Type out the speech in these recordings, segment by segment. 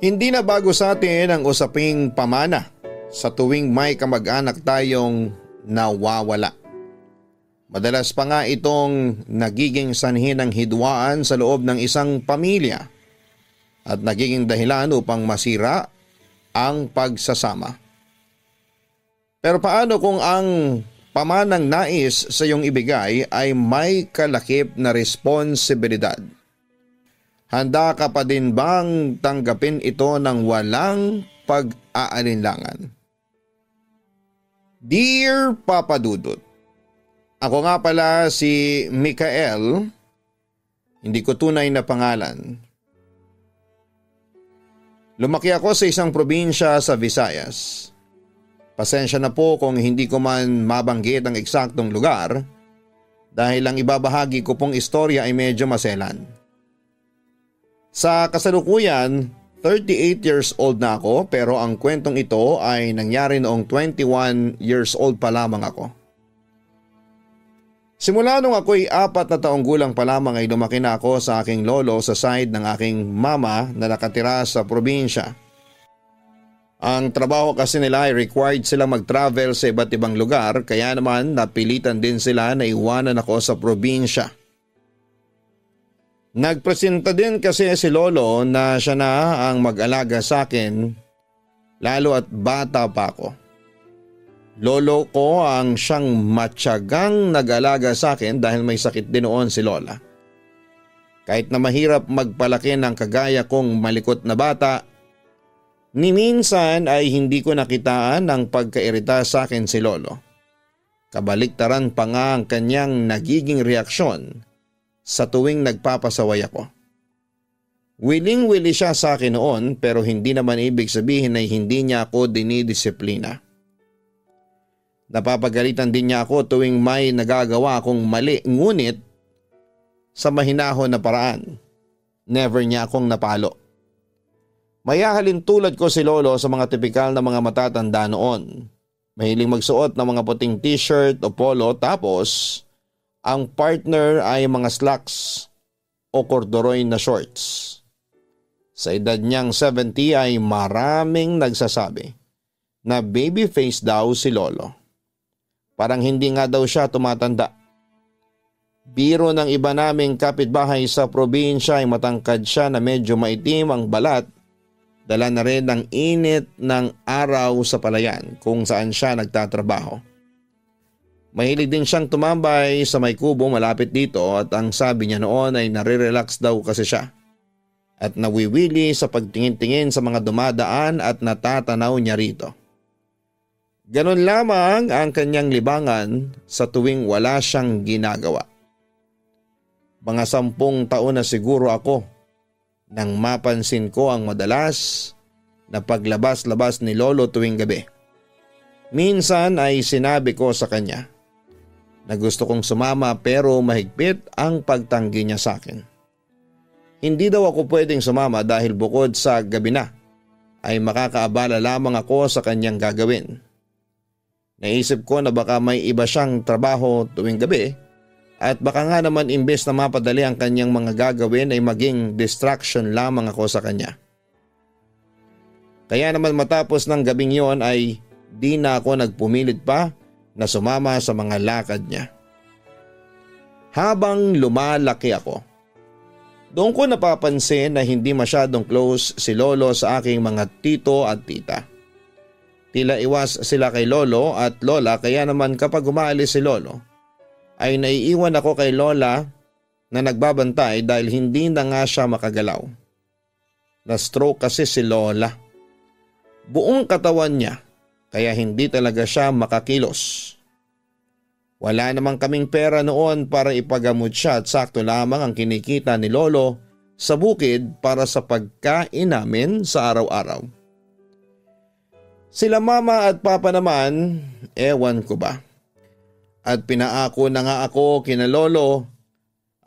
Hindi na bago sa atin ang usaping pamana sa tuwing may kamag-anak tayong nawawala. Madalas pa nga itong nagiging sanhi ng hidwaan sa loob ng isang pamilya at nagiging dahilan upang masira ang pagsasama. Pero paano kung ang pamanang nais sa iyong ibigay ay may kalakip na responsibilidad? Handa ka pa din bang tanggapin ito ng walang pag-aalinlangan? Dear Papa Dudut, ako nga pala si Mikael, hindi ko tunay na pangalan. Lumaki ako sa isang probinsya sa Visayas. Pasensya na po kung hindi ko man mabanggit ang eksaktong lugar dahil ang ibabahagi ko pong istorya ay medyo maselan. Sa kasalukuyan, 38 years old na ako pero ang kwentong ito ay nangyari noong 21 years old pa lamang ako. Simula nung ako'y 4 na taong gulang pa lamang ay lumaki na ako sa aking lolo sa side ng aking mama na nakatira sa probinsya. Ang trabaho kasi nila ay required silang mag-travel sa iba't ibang lugar kaya naman napilitan din sila na iwanan ako sa probinsya. Nagpresenta din kasi si lolo na siya na ang mag-alaga sa akin lalo at bata pa ako. Lolo ko ang siyang matyagang nag-alaga sa akin dahil may sakit din noon si lola. Kahit na mahirap magpalaki ng kagaya kong malikot na bata, ni minsan ay hindi ko nakitaan ang pagkairita sa akin si lolo. Kabaliktaran pa nga ang kanyang nagiging reaksyon sa tuwing nagpapasaway ako. Willing-willy siya sa akin noon pero hindi naman ibig sabihin ay hindi niya ako dinidisiplina. Napapagalitan din niya ako tuwing may nagagawa akong mali ngunit sa mahinahon na paraan. Never niya akong napalo. Mayahalin tulad ko si lolo sa mga tipikal na mga matatanda noon. Mahiling magsuot ng mga puting t-shirt o polo tapos ang partner ay mga slacks o corduroy na shorts. Sa edad niyang 70 ay maraming nagsasabi na baby face daw si lolo. Parang hindi nga daw siya tumatanda. Biro ng iba naming kapitbahay sa probinsya ay matangkad siya na medyo maitim ang balat. Dala na rin ng init ng araw sa palayan kung saan siya nagtatrabaho. Mahilig din siyang tumambay sa may kubo malapit dito at ang sabi niya noon ay nare-relax daw kasi siya. At nawiwili sa pagtingin-tingin sa mga dumadaan at natatanaw niya rito. Ganon lamang ang kanyang libangan sa tuwing wala siyang ginagawa. Mga 10 taon na siguro ako nang mapansin ko ang madalas na paglabas-labas ni lolo tuwing gabi. Minsan ay sinabi ko sa kanya na gusto kong sumama pero mahigpit ang pagtanggi niya sa akin. Hindi daw ako pwedeng sumama dahil bukod sa gabi na ay makakaabala lamang ako sa kanyang gagawin. Naisip ko na baka may iba siyang trabaho tuwing gabi at baka nga naman imbes na mapadali ang kanyang mga gagawin ay maging distraction lamang ako sa kanya. Kaya naman matapos ng gabing yon ay di na ako nagpumilit pa na sumama sa mga lakad niya. Habang lumalaki ako, doon ko napapansin na hindi masyadong close si lolo sa aking mga tito at tita. Tila iwas sila kay lolo at lola kaya naman kapag umaalis si lolo ay naiiwan ako kay lola na nagbabantay dahil hindi na nga siya makagalaw. Na-stroke kasi si lola. Buong katawan niya kaya hindi talaga siya makakilos. Wala namang kaming pera noon para ipagamot siya at sakto lamang ang kinikita ni lolo sa bukid para sa pagkain namin sa araw-araw. Sila mama at papa naman, ewan ko ba. At pinaako na nga ako kina lolo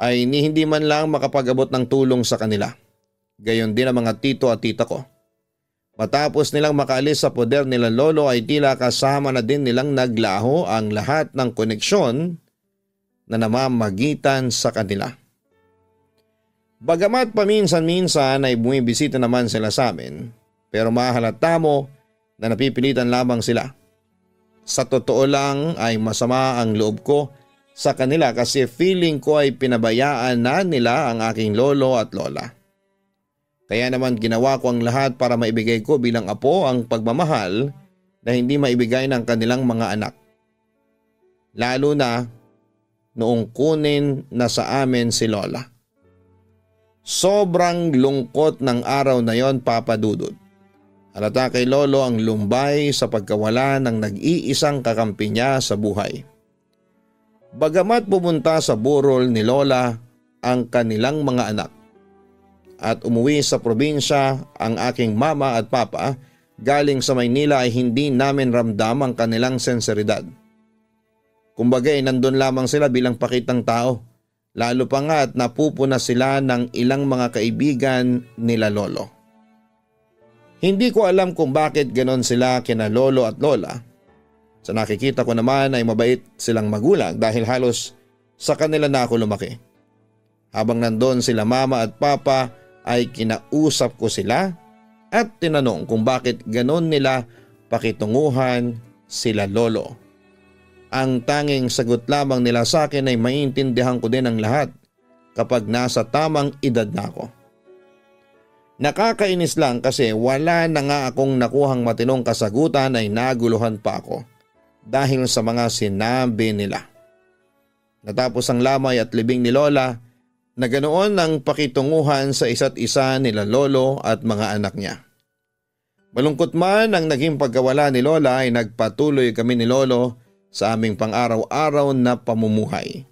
ay hindi man lang makapag-abot ng tulong sa kanila. Gayon din ang mga tito at tita ko. Matapos nilang makaalis sa poder nila lolo ay tila kasama na din nilang naglaho ang lahat ng koneksyon na namamagitan sa kanila. Bagamat paminsan-minsan ay bumibisita naman sila sa amin, pero mahalata mo na napipilitan lamang sila. Sa totoo lang ay masama ang loob ko sa kanila kasi feeling ko ay pinabayaan na nila ang aking lolo at lola. Kaya naman ginawa ko ang lahat para maibigay ko bilang apo ang pagmamahal na hindi maibigay ng kanilang mga anak. Lalo na noong kunin na sa amin si lola. Sobrang lungkot ng araw na yon, Papa Dudut. Halata kay lolo ang lumbay sa pagkawala ng nag-iisang kakampi niya sa buhay. Bagamat pumunta sa burol ni lola ang kanilang mga anak at umuwi sa probinsya ang aking mama at papa galing sa Maynila ay hindi namin ramdam ang kanilang senseridad. Kumbaga ay nandun lamang sila bilang pakitang tao. Lalo pa nga at napupuna sila ng ilang mga kaibigan nila lolo. Hindi ko alam kung bakit ganon sila kina lolo at lola. Sa nakikita ko naman ay mabait silang magulang dahil halos sa kanila na ako lumaki. Habang nandun sila mama at papa ay kinausap ko sila at tinanong kung bakit ganon nila pakitunguhan sila lolo. Ang tanging sagot lamang nila sa akin ay maintindihan ko din ang lahat kapag nasa tamang edad na ako. Nakakainis lang kasi wala na nga akong nakuhang matinong kasagutan ay naguluhan pa ako dahil sa mga sinabi nila. Natapos ang lamay at libing ni lola na ganoon ang pakitunguhan sa isa't isa nila lolo at mga anak niya. Malungkot man ang naging pagkawala ni lola ay nagpatuloy kami ni lolo sa aming pang-araw-araw na pamumuhay.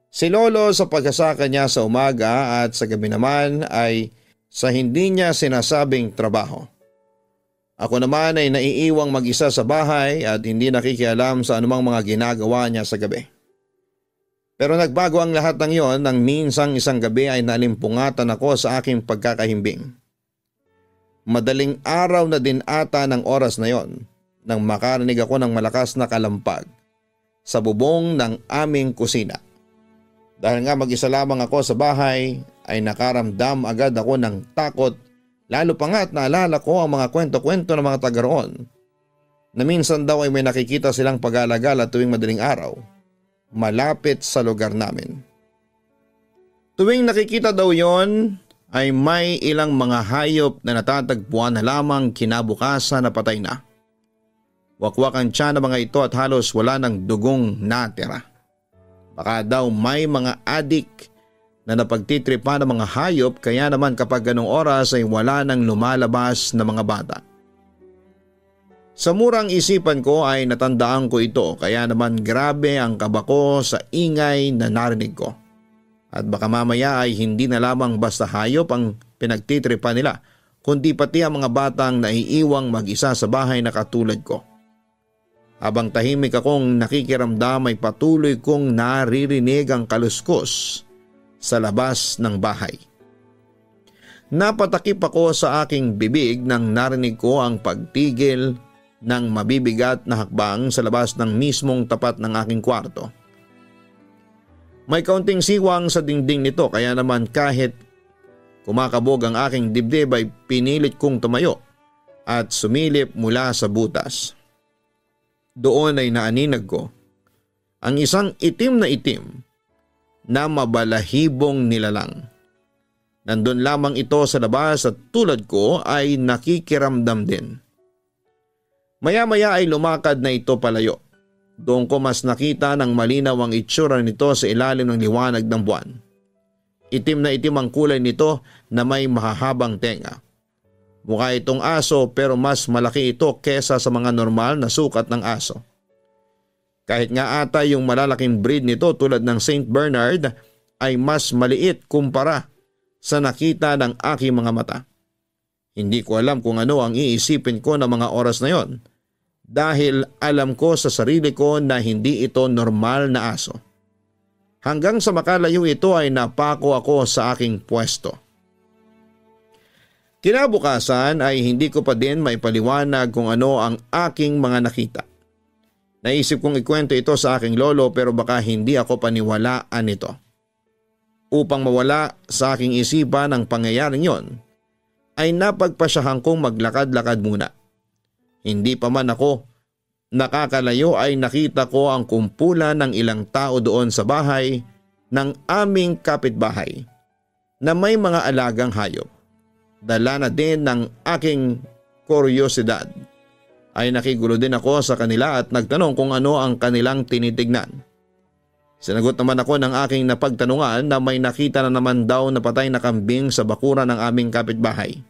Si lolo sa pagsasaka niya sa umaga at sa gabi naman ay sa hindi niya sinasabing trabaho. Ako naman ay naiiwang mag-isa sa bahay at hindi nakikialam sa anumang mga ginagawa niya sa gabi. Pero nagbago ang lahat ng iyon nang minsang isang gabi ay nalimpungatan ako sa aking pagkakahimbing. Madaling araw na din ata ng oras na iyon nang makarinig ako ng malakas na kalampag sa bubong ng aming kusina. Dahil nga mag-isa lamang ako sa bahay ay nakaramdam agad ako ng takot, lalo pa nga at naalala ko ang mga kwento-kwento ng mga taga roon na minsan daw ay may nakikita silang pag-alagala tuwing madaling araw malapit sa lugar namin. Tuwing nakikita daw yon ay may ilang mga hayop na natatagpuan na lamang kinabukasan na patay na. Wakwak ang tiyan ng mga ito at halos wala ng dugong natira. Baka daw may mga adik na napagtitripa ng mga hayop kaya naman kapag ganong oras ay wala nang lumalabas na mga bata. Sa murang isipan ko ay natandaan ko ito kaya naman grabe ang kaba ko sa ingay na narinig ko. At baka mamaya ay hindi na lamang basta hayop ang pinagtitripa nila kundi pati ang mga batang naiiwang mag-isa sa bahay na katulad ko. Habang tahimik akong nakikiramdam ay patuloy kong naririnig ang kaluskos sa labas ng bahay. Napatakip ako sa aking bibig nang narinig ko ang pagtigil ng mabibigat na hakbang sa labas ng mismong tapat ng aking kwarto. May kaunting siwang sa dingding nito kaya naman kahit kumakabog ang aking dibdib ay pinilit kong tumayo at sumilip mula sa butas. Doon ay naaninag ko ang isang itim na mabalahibong nilalang. Nandun lamang ito sa labas at tulad ko ay nakikiramdam din. Maya-maya ay lumakad na ito palayo. Doon ko mas nakita ng malinaw ang itsura nito sa ilalim ng liwanag ng buwan. Itim na itim ang kulay nito na may mahahabang tenga. Mukha itong aso pero mas malaki ito kesa sa mga normal na sukat ng aso. Kahit nga ata yung malalaking breed nito tulad ng Saint Bernard ay mas maliit kumpara sa nakita ng aking mga mata. Hindi ko alam kung ano ang iisipin ko ng mga oras na yon dahil alam ko sa sarili ko na hindi ito normal na aso. Hanggang sa makalayo ito ay napako ako sa aking pwesto. Kinabukasan ay hindi ko pa din maipaliwanag kung ano ang aking mga nakita. Naisip kong ikwento ito sa aking lolo pero baka hindi ako paniwalaan nito. Upang mawala sa aking isipan ang pangyayaring yon, ay napagpasyahan kong maglakad-lakad muna. Hindi pa man ako nakakalayo ay nakita ko ang kumpulan ng ilang tao doon sa bahay ng aming kapitbahay na may mga alagang hayop. Dala na din ng aking kuryosidad ay nakigulo din ako sa kanila at nagtanong kung ano ang kanilang tinitignan. Sinagot naman ako ng aking napagtanungan na may nakita na naman daw na patay na kambing sa bakuran ng aming kapitbahay.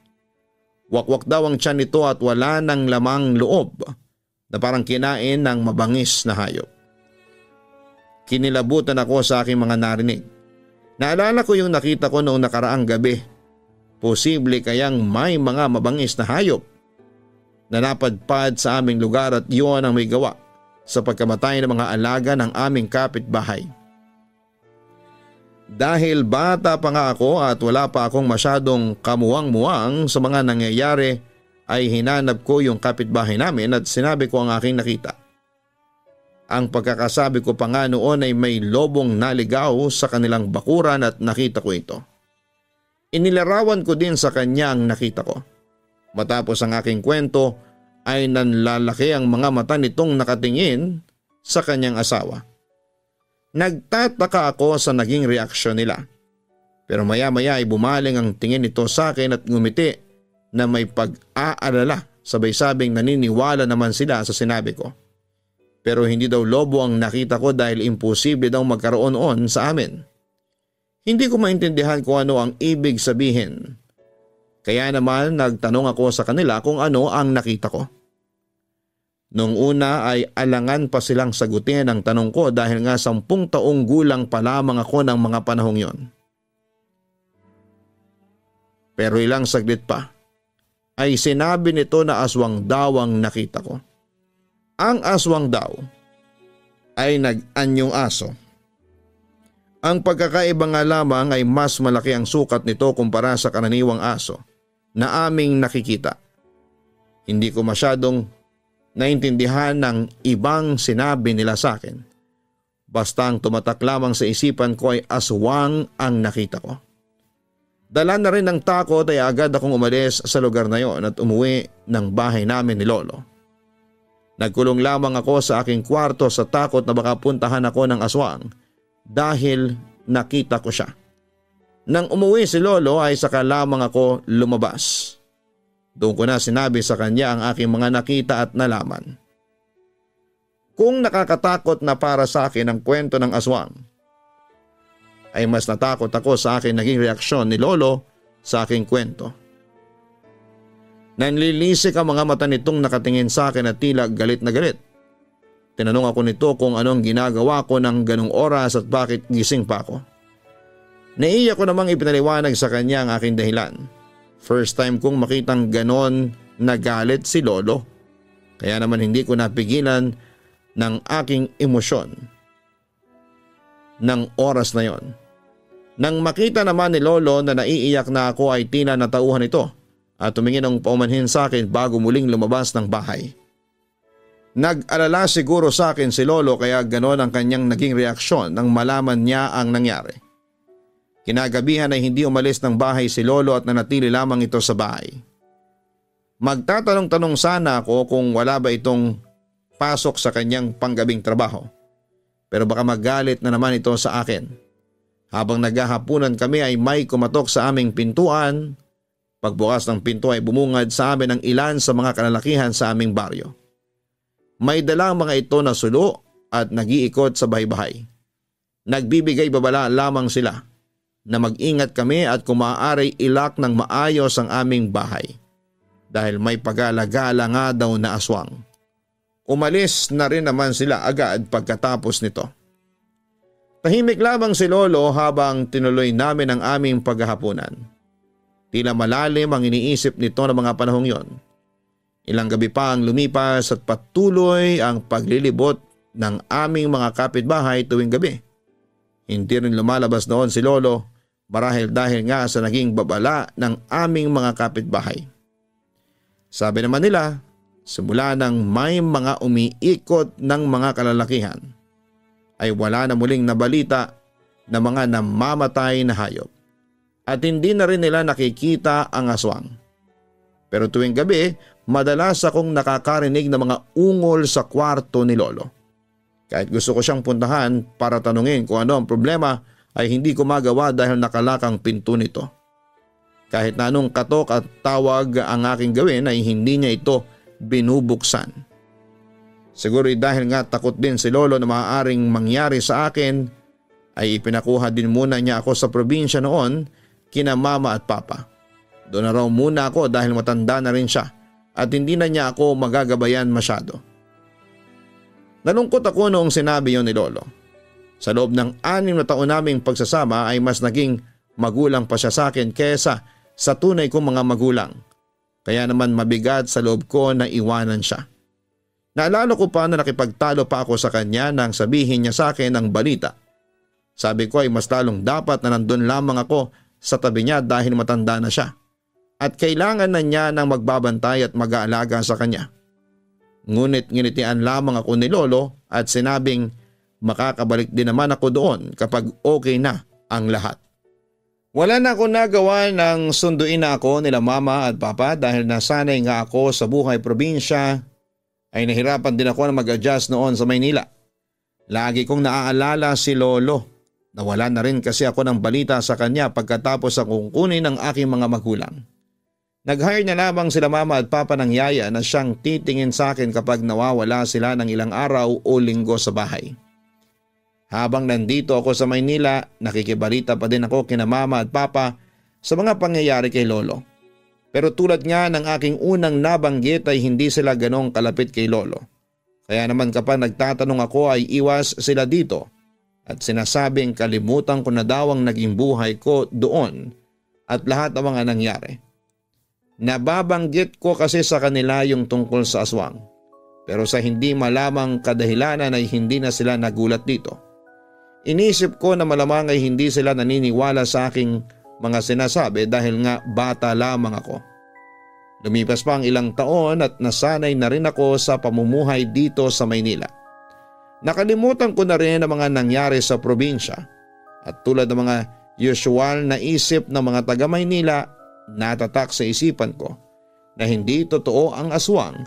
Wakwak daw ang tiyan nito at wala ng lamang loob na parang kinain ng mabangis na hayop. Kinilabutan ako sa aking mga narinig. Naalala ko yung nakita ko noong nakaraang gabi. Posible kayang may mga mabangis na hayop na napadpad sa aming lugar at yun ang may gawa sa pagkamatay ng mga alaga ng aming kapitbahay. Dahil bata pa nga ako at wala pa akong masyadong kamuwang-muwang sa mga nangyayari ay hinanap ko yung kapitbahay namin at sinabi ko ang aking nakita. Ang pagkakasabi ko pa nga noon ay may lobong naligaw sa kanilang bakuran at nakita ko ito. Inilarawan ko din sa kanya ang nakita ko. Matapos ang aking kwento ay nanlalaki ang mga mata nitong nakatingin sa kanyang asawa. Nagtataka ako sa naging reaksyon nila. Pero maya-maya ay bumaling ang tingin nito sa akin at ngumiti na may pag-aalala, sabay-sabing naniniwala naman sila sa sinabi ko. Pero hindi daw lobo ang nakita ko dahil imposible daw magkaroon sa amin. Hindi ko maintindihan kung ano ang ibig sabihin. Kaya naman nagtanong ako sa kanila kung ano ang nakita ko. Noong una ay alangan pa silang sagutin ang tanong ko dahil nga 10 taong gulang pa lamang ako ng mga panahong yon. Pero ilang saglit pa ay sinabi nito na aswang daw ang nakita ko. Ang aswang daw ay nag-anyong aso. Ang pagkakaiba nga lamang ay mas malaki ang sukat nito kumpara sa karaniwang aso na aming nakikita. Hindi ko masyadong naintindihan ng ibang sinabi nila sa akin. Basta ang tumatak lamang sa isipan ko ay aswang ang nakita ko. Dala na rin ng takot ay agad akong umalis sa lugar na yon at umuwi ng bahay namin ni Lolo. Nagkulong lamang ako sa aking kwarto sa takot na baka puntahan ako ng aswang dahil nakita ko siya. Nang umuwi si Lolo ay saka lamang ako lumabas. Doon ko na sinabi sa kanya ang aking mga nakita at nalaman. Kung nakakatakot na para sa akin ang kwento ng aswang, ay mas natakot ako sa aking naging reaksyon ni Lolo sa aking kwento. Nanlilisik ang mga mata nitong nakatingin sa akin at tila galit na galit. Tinanong ako nito kung anong ginagawa ko ng ganong oras at bakit gising pa ako. Naiiyak ko namang ipinaliwanag sa kanya ang aking dahilan. First time kong makitang ganon na galit si Lolo. Kaya naman hindi ko napigilan ng aking emosyon ng oras na yon. Nang makita naman ni Lolo na naiiyak na ako ay tila natauhan ito at tumingin ng paumanhin sa akin bago muling lumabas ng bahay. Nag-alala siguro sa akin si Lolo kaya ganon ang kanyang naging reaksyon nang malaman niya ang nangyari. Kinagabihan ay hindi umalis ng bahay si Lolo at nanatili lamang ito sa bahay. Magtatanong-tanong sana ako kung wala ba itong pasok sa kanyang panggabing trabaho. Pero baka magalit na naman ito sa akin. Habang naghahapunan kami ay may kumatok sa aming pintuan. Pagbukas ng pinto ay bumungad sa amin ang ilan sa mga kalalakihan sa aming baryo. May dalang mga ito na sulo at nag-iikot sa bahay-bahay. Nagbibigay babala lamang sila na mag-ingat kami at kung maaari ilak ng maayos ang aming bahay dahil may pag-alagala nga daw na aswang. Umalis na rin naman sila agad pagkatapos nito. Tahimik lamang si Lolo habang tinuloy namin ang aming paghahapunan. Tila malalim ang iniisip nito ng mga panahong yon. Ilang gabi pa ang lumipas at patuloy ang paglilibot ng aming mga kapitbahay tuwing gabi. Hindi rin lumalabas noon si Lolo marahil dahil nga sa naging babala ng aming mga kapitbahay. Sabi naman nila, simula nang may mga umiikot ng mga kalalakihan, ay wala na muling nabalita na mga namamatay na hayop at hindi na rin nila nakikita ang aswang. Pero tuwing gabi, madalas akong nakakarinig ng mga ungol sa kwarto ni Lolo. Kahit gusto ko siyang puntahan para tanungin kung ano ang problema ay hindi ko magawa dahil nakalakang pinto nito. Kahit na anong katok at tawag ang aking gawin ay hindi niya ito binubuksan. Siguro dahil nga takot din si Lolo na maaaring mangyari sa akin ay ipinakuha din muna niya ako sa probinsya noon kina mama at papa. Doon na raw muna ako dahil matanda na rin siya at hindi na niya ako magagabayan masyado. Nalungkot ako noong sinabi yon ni Lolo. Sa loob ng 6 na taon naming pagsasama ay mas naging magulang pa siya sa akin kesa sa tunay kong mga magulang. Kaya naman mabigat sa loob ko na iwanan siya. Naalala ko pa na nakipagtalo pa ako sa kanya nang sabihin niya sa akin ang balita. Sabi ko ay mas lalong dapat na nandun lamang ako sa tabi niya dahil matanda na siya. At kailangan na niya ng magbabantay at mag-aalaga sa kanya. Ngunit nginitian lamang ako ni Lolo at sinabing makakabalik din naman ako doon kapag okay na ang lahat. Wala na ako nagawa nang sunduin na ako nila mama at papa dahil nasanay nga ako sa buhay probinsya ay nahirapan din ako na mag-adjust noon sa Maynila. Lagi kong naaalala si Lolo. Nawala na rin kasi ako ng balita sa kanya pagkatapos akong kunin ng aking mga magulang. Nag-hire na lamang sila mama at papa ng yaya na siyang titingin sa akin kapag nawawala sila ng ilang araw o linggo sa bahay. Habang nandito ako sa Maynila, nakikibalita pa din ako kina mama at papa sa mga pangyayari kay Lolo. Pero tulad nga ng aking unang nabanggit ay hindi sila ganong kalapit kay Lolo. Kaya naman kapag nagtatanong ako ay iwas sila dito at sinasabing kalimutan ko na daw ang naging buhay ko doon at lahat ng mga nangyari. Nababanggit ko kasi sa kanila yung tungkol sa aswang. Pero sa hindi malamang kadahilanan ay hindi na sila nagulat dito. Inisip ko na malamang ay hindi sila naniniwala sa aking mga sinasabi dahil nga bata lamang ako. Lumipas pa ang ilang taon at nasanay na rin ako sa pamumuhay dito sa Maynila. Nakalimutan ko na rin ang mga nangyari sa probinsya at tulad ng mga usual na isip ng mga taga Maynila, natatak sa isipan ko na hindi totoo ang aswang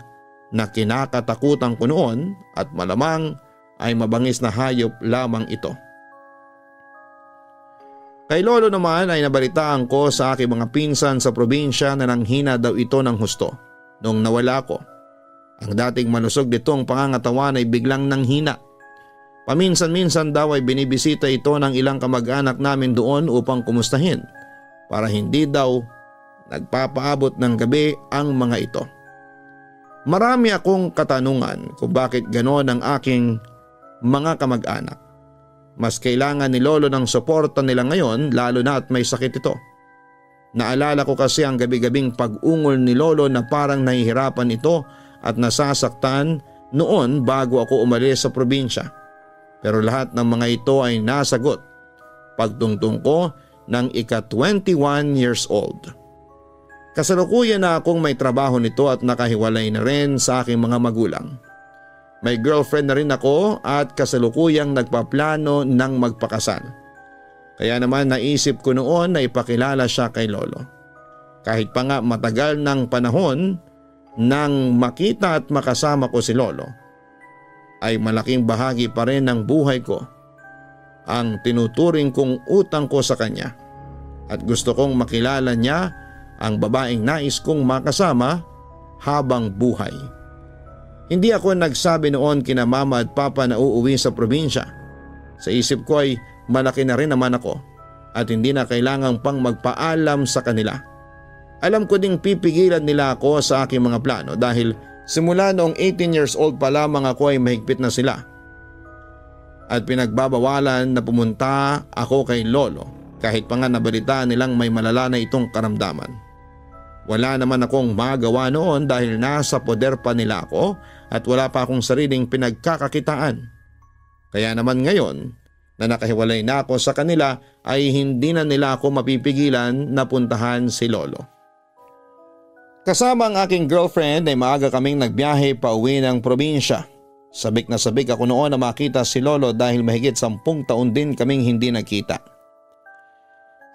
na kinakatakutan ko noon at malamang ay mabangis na hayop lamang ito. Kay Lolo naman ay nabalitaan ko sa aking mga pinsan sa probinsya na nanghina daw ito ng husto nung nawala ko. Ang dating malusog nitong pangangatawan ay biglang nanghina. Paminsan-minsan daw ay binibisita ito ng ilang kamag-anak namin doon upang kumustahin para hindi daw nagpapaabot ng gabi ang mga ito. Marami akong katanungan kung bakit gano'n ang aking mga kamag-anak. Mas kailangan ni Lolo ng suporta nila ngayon lalo na at may sakit ito. Naalala ko kasi ang gabi-gabing pag-ungol ni Lolo na parang nahihirapan ito at nasasaktan noon bago ako umalis sa probinsya. Pero lahat ng mga ito ay nasagot pagtungtong ko ng ika-21 years old. Kasalukuyan na akong may trabaho nito at nakahiwalay na rin sa aking mga magulang. May girlfriend na rin ako at kasalukuyang nagpaplano ng magpakasal. Kaya naman naisip ko noon na ipakilala siya kay Lolo. Kahit pa nga matagal ng panahon nang makita at makasama ko si Lolo, ay malaking bahagi pa rin ng buhay ko ang tinuturing kong utang ko sa kanya. At gusto kong makilala niya ang babaeng nais kong makasama habang buhay. Hindi ako nagsabi noon kina mama at papa na uuwi sa probinsya. Sa isip ko ay malaki na rin naman ako at hindi na kailangang pang magpaalam sa kanila. Alam ko ding pipigilan nila ako sa aking mga plano dahil simula noong 18 years old pa lamang ako ay mahigpit na sila. At pinagbabawalan na pumunta ako kay Lolo kahit pa nga nabalitaan nilang may malala na itong karamdaman. Wala naman akong magawa noon dahil nasa poder pa nila ako at wala pa akong sariling pinagkakakitaan. Kaya naman ngayon na nakahiwalay na ako sa kanila ay hindi na nila ako mapipigilan na puntahan si Lolo. Kasama ang aking girlfriend ay maaga kaming nagbiyahe pa uwi ng probinsya. Sabik na sabik ako noon na makita si Lolo dahil mahigit 10 taon din kaming hindi nagkita.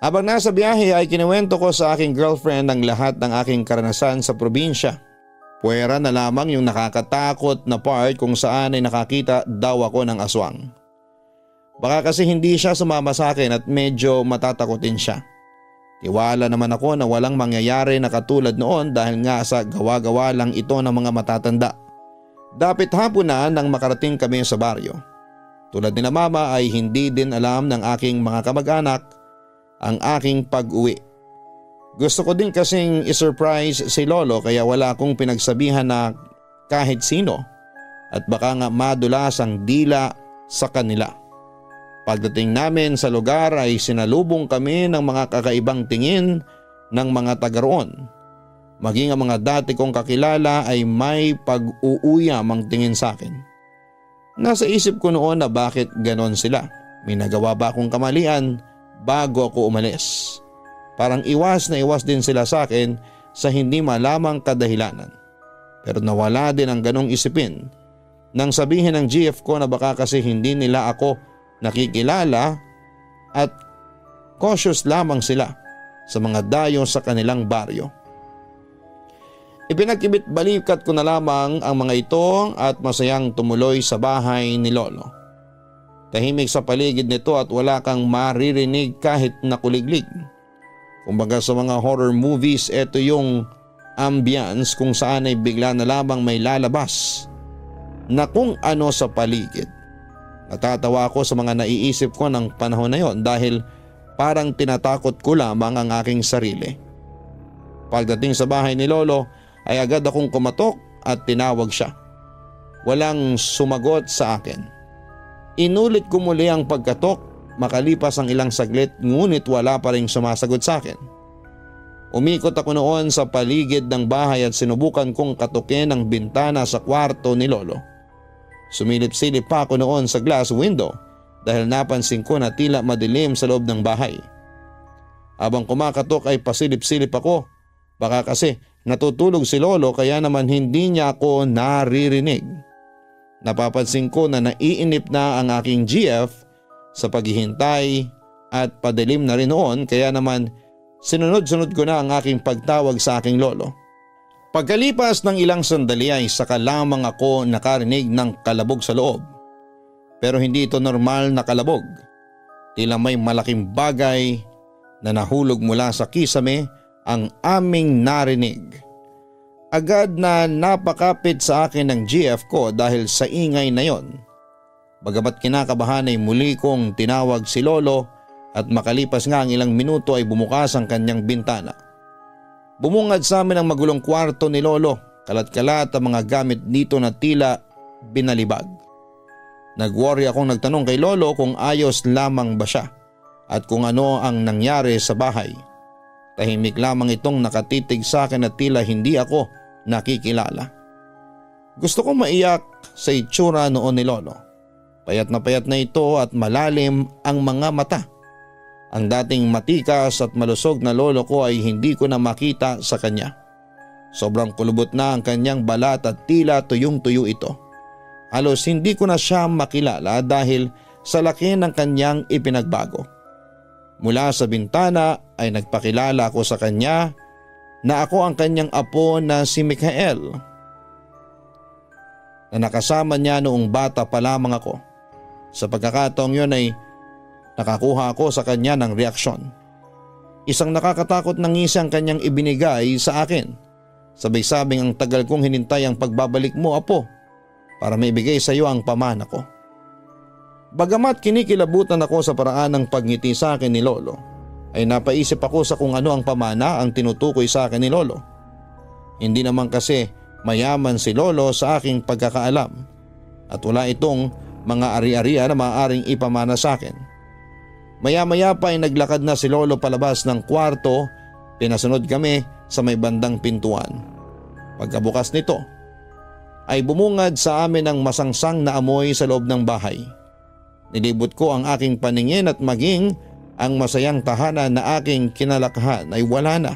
Habang nasa biyahe ay kinuwento ko sa aking girlfriend ang lahat ng aking karanasan sa probinsya. Puwera na lamang yung nakakatakot na part kung saan ay nakakita daw ako ng aswang. Baka kasi hindi siya sumama sa akin at medyo matatakotin siya. Tiwala naman ako na walang mangyayari na katulad noon dahil nga sa gawa-gawa lang ito ng mga matatanda. Dapit hapon na nang makarating kami sa baryo. Tulad ni na mama ay hindi din alam ng aking mga kamag-anak ang aking pag-uwi. Gusto ko din kasing isurprise si Lolo kaya wala akong pinagsabihan na kahit sino at baka nga madulas ang dila sa kanila. Pagdating namin sa lugar ay sinalubong kami ng mga kakaibang tingin ng mga taga roon. Maging ang mga dati kong kakilala ay may pag-uuyam ang tingin sa akin. Nasa isip ko noon na bakit ganon sila. May nagawa ba akong kamalian bago ako umalis? Parang iwas na iwas din sila sa akin sa hindi malamang kadahilanan. Pero nawala din ang ganong isipin nang sabihin ng GF ko na baka kasi hindi nila ako nakikilala at cautious lamang sila sa mga dayo sa kanilang baryo. Ipinagkibit balikat ko na lamang ang mga ito at masayang tumuloy sa bahay ni Lolo. Tahimik sa paligid nito at wala kang maririnig kahit nakuliglig. Kumbaga sa mga horror movies, ito yung ambience kung saan ay bigla na lamang may lalabas na kung ano sa paligid. Natatawa ako sa mga naiisip ko ng panahon na yon dahil parang tinatakot ko lamang ang aking sarili. Pagdating sa bahay ni Lolo ay agad akong kumatok at tinawag siya. Walang sumagot sa akin. Inulit ko muli ang pagkatok makalipas ang ilang saglit ngunit wala pa ring sumasagot sa akin. Umikot ako noon sa paligid ng bahay at sinubukan kong katukin ang bintana sa kwarto ni Lolo. Sumilip-silip pa ako noon sa glass window dahil napansin ko na tila madilim sa loob ng bahay. Habang kumakatok ay pasilip-silip ako. Baka kasi natutulog si Lolo kaya naman hindi niya ako naririnig. Napapansin ko na naiinip na ang aking GF sa paghihintay at padilim na rin noon kaya naman sinunod-sunod ko na ang aking pagtawag sa aking lolo. Pagkalipas ng ilang sandali ay saka lamang ako nakarinig ng kalabog sa loob. Pero hindi ito normal na kalabog. Tila may malaking bagay na nahulog mula sa kisame ang aming narinig. Agad na napakapit sa akin ng GF ko dahil sa ingay na yon. Bagamat kinakabahan ay muli kong tinawag si Lolo at makalipas nga ang ilang minuto ay bumukas ang kanyang bintana. Bumungad sa amin ang magulong kwarto ni Lolo, kalat-kalat ang mga gamit dito na tila binalibag. Nag-worry akong nagtanong kay Lolo kung ayos lamang ba siya at kung ano ang nangyari sa bahay. Tahimik lamang itong nakatitig sa akin at tila hindi ako nakikilala. Gusto kong maiyak sa itsura noon ni Lolo. Payat na ito at malalim ang mga mata. Ang dating matikas at malusog na lolo ko ay hindi ko na makita sa kanya. Sobrang kulubot na ang kanyang balat at tila tuyong-tuyo ito. Halos hindi ko na siya makilala dahil sa laki ng kanyang ipinagbago. Mula sa bintana ay nagpakilala ako sa kanya na ako ang kanyang apo na si Mikael na nakasama niya noong bata pa lamang ako. Sa pagkakataong yun ay nakakuha ako sa kanya ng reaksyon. Isang nakakatakot na ngisi ang kanyang ibinigay sa akin. Sabay-sabing ang tagal kong hinintay ang pagbabalik mo, apo, para maibigay sa iyo ang pamana ko. Bagamat kinikilabutan ako sa paraan ng pagngiti sa akin ni Lolo, ay napaisip ako sa kung ano ang pamana ang tinutukoy sa akin ni Lolo. Hindi naman kasi mayaman si Lolo sa aking pagkakaalam at wala itong mga ari-arian na maaaring ipamana sa akin. Maya-maya pa ay naglakad na si Lolo palabas ng kwarto, pinasunod kami sa may bandang pintuan. Pagkabukas nito ay bumungad sa amin ang masangsang na amoy sa loob ng bahay. Nilibot ko ang aking paningin at maging ang masayang tahanan na aking kinalakhan ay wala na.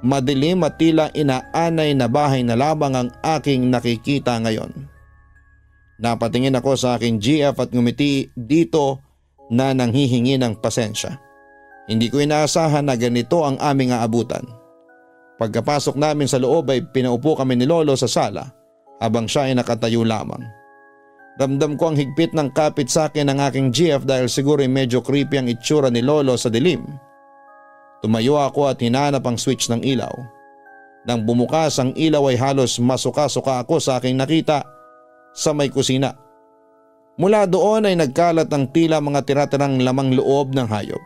Madilim at tila inaanay na bahay na lamang ang aking nakikita ngayon. Napatingin ako sa aking GF at ngumiti dito na nanghihingi ng pasensya. Hindi ko inaasahan na ganito ang aming aabutan. Pagkapasok namin sa loob ay pinaupo kami ni Lolo sa sala habang siya ay nakatayo lamang. Ramdam ko ang higpit ng kapit sa akin ng aking GF dahil siguro ay medyo creepy ang itsura ni Lolo sa dilim. Tumayo ako at hinanap ang switch ng ilaw. Nang bumukas ang ilaw ay halos masuka-suka ako sa aking nakita sa may kusina. Mula doon ay nagkalat ang tila mga tira-tirang lamang loob ng hayop.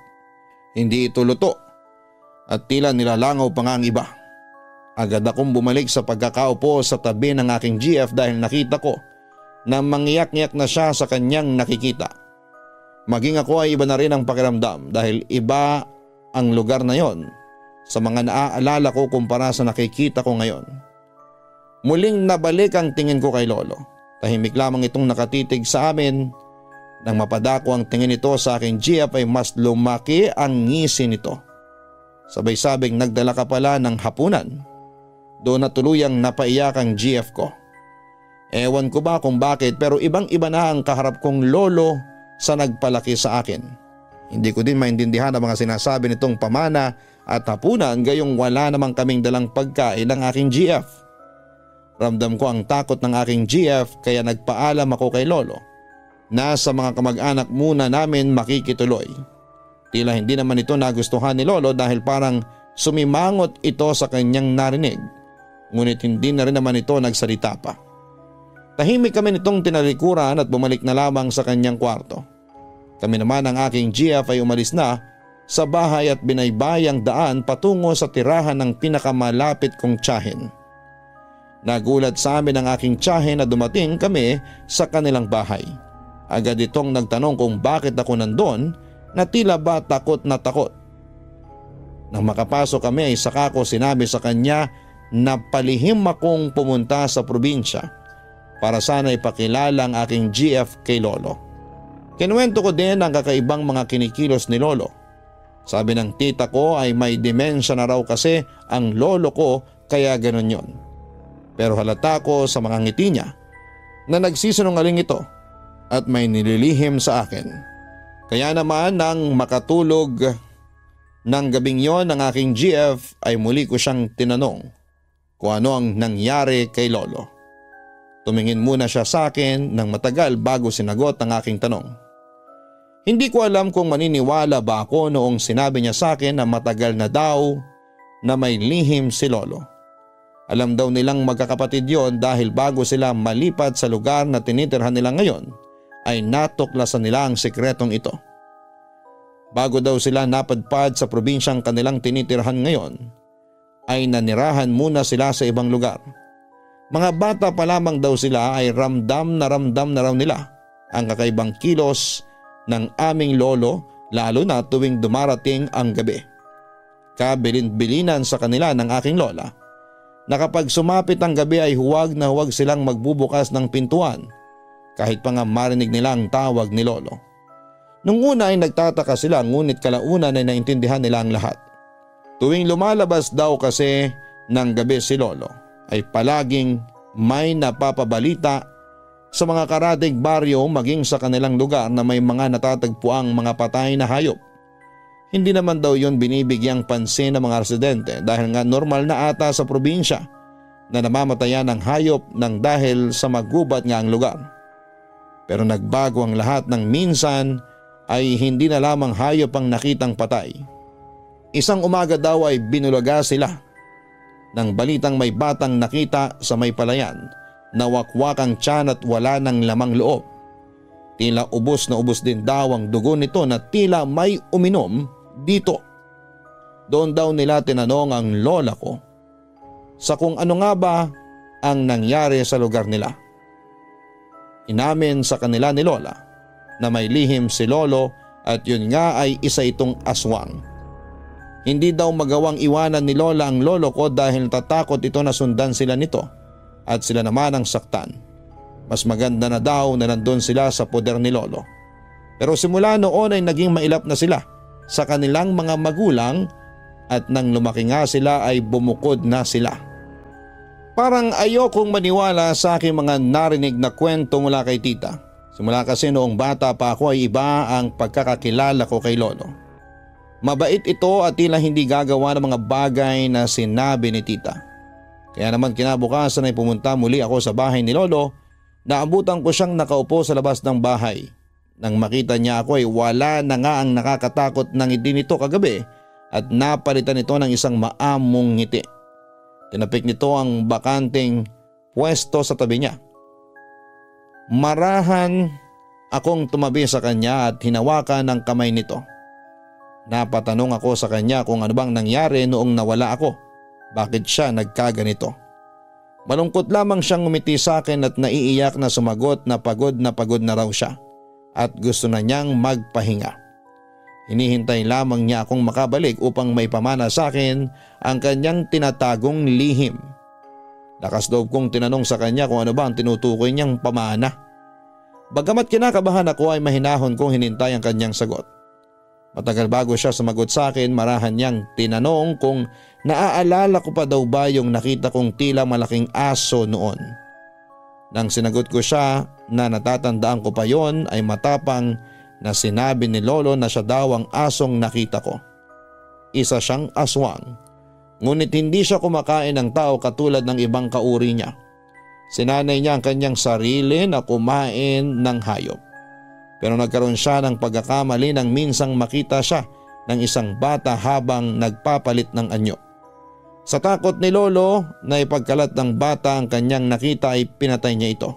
Hindi ito luto at tila nilalangaw pa nga ang iba. Agad akong bumalik sa pagkakaupo sa tabi ng aking GF dahil nakita ko na mangiyak-ngiyak na siya sa kanyang nakikita. Maging ako ay iba na rin ang pakiramdam dahil iba ang lugar na yon sa mga naaalala ko kumpara sa nakikita ko ngayon. Muling nabalik ang tingin ko kay Lolo. Tahimik lamang itong nakatitig sa amin. Nang mapadako ang tingin nito sa aking GF ay mas lumaki ang ngisi nito. Sabay-sabing nagdala ka pala ng hapunan. Doon na tuluyang napaiyak ang GF ko. Ewan ko ba kung bakit pero ibang-iba na ang kaharap kong lolo sa nagpalaki sa akin. Hindi ko din maintindihan ang mga sinasabi nitong pamana at hapunan gayong wala namang kaming dalang pagkain ng aking GF. Ramdam ko ang takot ng aking GF kaya nagpaalam ako kay Lolo na sa mga kamag-anak muna namin makikituloy. Tila hindi naman ito nagustuhan ni Lolo dahil parang sumimangot ito sa kanyang narinig. Ngunit hindi na rin naman ito nagsalita pa. Tahimik kami nitong tinalikuran at bumalik na lamang sa kanyang kwarto. Kami naman ang aking GF ay umalis na sa bahay at binaybay ang daan patungo sa tirahan ng pinakamalapit kong tiyahin. Nagulat sa amin ang aking tiyahin na dumating kami sa kanilang bahay. Agad itong nagtanong kung bakit ako nandun na tila ba takot na takot. Nang makapasok kami ay saka ko sinabi sa kanya na palihim akong pumunta sa probinsya para sana ipakilala ang aking GF kay Lolo. Kinuwento ko din ang kakaibang mga kinikilos ni Lolo. Sabi ng tita ko ay may demensya na raw kasi ang lolo ko kaya ganun yon. Pero halata ko sa mga ngiti niya na nagsisinungaling ito at may nililihim sa akin. Kaya naman nang makatulog ng gabing yon ng aking GF ay muli ko siyang tinanong kung ano ang nangyari kay Lolo. Tumingin muna siya sa akin ng matagal bago sinagot ang aking tanong. Hindi ko alam kung maniniwala ba ako noong sinabi niya sa akin na matagal na daw na may lihim si Lolo. Alam daw nilang magkakapatid yon dahil bago sila malipat sa lugar na tinitirhan nila ngayon ay natuklasan nila ang sikretong ito. Bago daw sila napadpad sa probinsyang kanilang tinitirhan ngayon ay nanirahan muna sila sa ibang lugar. Mga bata pa lamang daw sila ay ramdam na raw nila ang kakaibang kilos ng aming lolo lalo na tuwing dumarating ang gabi. Kabilin-bilinan sa kanila ng aking lola na kapag sumapit ang gabi ay huwag na huwag silang magbubukas ng pintuan kahit pa nga marinig nila ang tawag ni Lolo. Nung una ay nagtataka sila ngunit kalaunan ay naintindihan nila ang lahat. Tuwing lumalabas daw kasi ng gabi si Lolo ay palaging may napapabalita sa mga karatig baryo maging sa kanilang lugar na may mga natatagpuang mga patay na hayop. Hindi naman daw yon binibigyang pansin ng mga residente dahil nga normal na ata sa probinsya na namamatayan ng hayop nang dahil sa magubat nga ang lugar. Pero nagbago ang lahat nang minsan ay hindi na lamang hayop ang nakitang patay. Isang umaga daw ay binulaga sila ng balitang may batang nakita sa may palayan na wakwak ang tiyan at wala ng lamang loob. Tila ubos na ubos din daw ang dugo nito na tila may uminom dito. Doon daw nila tinanong ang lola ko sa kung ano nga ba ang nangyari sa lugar nila. Inamin sa kanila ni Lola na may lihim si Lolo at yun nga ay isa itong aswang. Hindi daw magawang iwanan ni Lola ang lolo ko dahil tatakot ito na sundan sila nito at sila naman ang saktan. Mas maganda na daw na nandun sila sa poder ni Lolo. Pero simula noon ay naging mailap na sila sa kanilang mga magulang at nang lumaki nga sila ay bumukod na sila. Parang ayokong maniwala sa aking mga narinig na kwento mula kay tita. Simula kasi noong bata pa ako ay iba ang pagkakakilala ko kay lolo. Mabait ito at tila hindi gagawa ng mga bagay na sinabi ni tita. Kaya naman kinabukasan ay pumunta muli ako sa bahay ni lolo. Naabutan ko siyang nakaupo sa labas ng bahay. Nang makita niya ako ay wala na nga ang nakakatakot ng ngiti nito kagabi at napalitan ito ng isang maamong ngiti. Tinapik nito ang bakanting pwesto sa tabi niya. Marahan akong tumabi sa kanya at hinawakan ang kamay nito. Napatanong ako sa kanya kung ano bang nangyari noong nawala ako. Bakit siya nagkaganito? Malungkot lamang siyang ngumiti sa akin at naiiyak na sumagot na pagod na raw siya at gusto na niyang magpahinga. Hinihintay lamang niya akong makabalik upang may pamana sa akin ang kanyang tinatagong lihim. Lakas loob kong tinanong sa kanya kung ano ba ang tinutukoy niyang pamana. Bagamat kinakabahan ako ay mahinahon kong hinintay ang kanyang sagot. Matagal bago siya sumagot sa akin, marahan niyang tinanong kung naaalala ko pa daw ba yung nakita kong tila malaking aso noon. Nang sinagot ko siya na natatandaan ko pa yon ay matapang na sinabi ni lolo na siya daw ang asong nakita ko. Isa siyang aswang, ngunit hindi siya kumakain ng tao katulad ng ibang kauri niya. Sinanay niya ang kanyang sarili na kumain ng hayop. Pero nagkaroon siya ng pagkakamali nang minsang makita siya ng isang bata habang nagpapalit ng anyo. Sa takot ni lolo na ipagkalat ng bata ang kanyang nakita ay pinatay niya ito.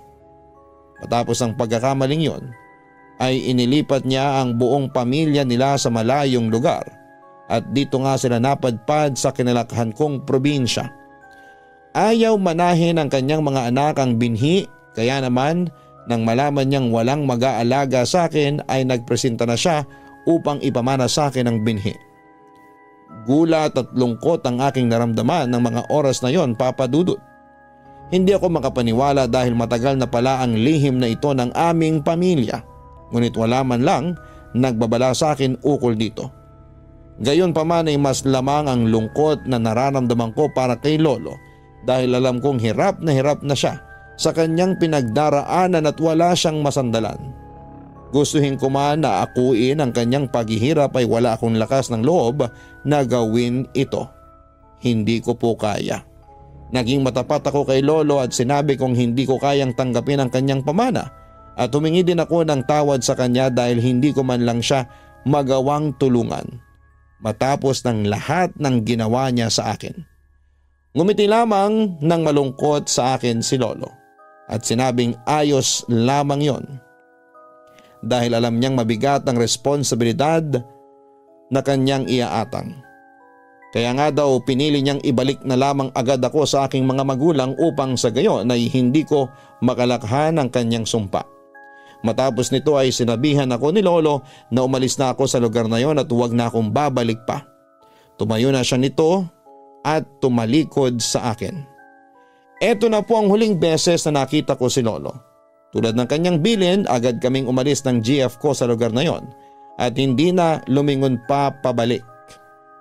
Matapos ang pagkakamaling yon, ay inilipat niya ang buong pamilya nila sa malayong lugar at dito nga sila napadpad sa kinalakhan kong probinsya. Ayaw manahin ng kanyang mga anak ang binhi, kaya naman nang malaman niyang walang mag-aalaga sa akin ay nagpresenta na siya upang ipamana sa akin ang binhi. Gulat at lungkot ang aking naramdaman ng mga oras na yon, Papa Dudut. Hindi ako makapaniwala dahil matagal na pala ang lihim na ito ng aming pamilya. Ngunit wala man lang nagbabala sa akin ukol dito. Gayon pa man ay mas lamang ang lungkot na nararamdaman ko para kay lolo dahil alam kong hirap na siya sa kanyang pinagdaraanan at wala siyang masandalan. Gustuhin ko man na akuin ang kanyang paghihirap ay wala akong lakas ng loob na gawin ito. Hindi ko po kaya. Naging matapat ako kay lolo at sinabi kong hindi ko kayang tanggapin ang kanyang pamana. At humingi din ako ng tawad sa kanya dahil hindi ko man lang siya magawang tulungan matapos ng lahat ng ginawa niya sa akin. Ngumiti lamang ng malungkot sa akin si lolo at sinabing ayos lamang yon dahil alam niyang mabigat ang responsibilidad na kanyang iaatang. Kaya nga daw pinili niyang ibalik na lamang agad ako sa aking mga magulang upang sa gayon ay hindi ko makalakhan ang kanyang sumpa. Matapos nito ay sinabihan ako ni lolo na umalis na ako sa lugar na yon at huwag na akong babalik pa. Tumayo na siya nito at tumalikod sa akin. Eto na po ang huling beses na nakita ko si lolo. Tulad ng kanyang bilin, agad kaming umalis ng GF ko sa lugar na yon at hindi na lumingon pa pabalik.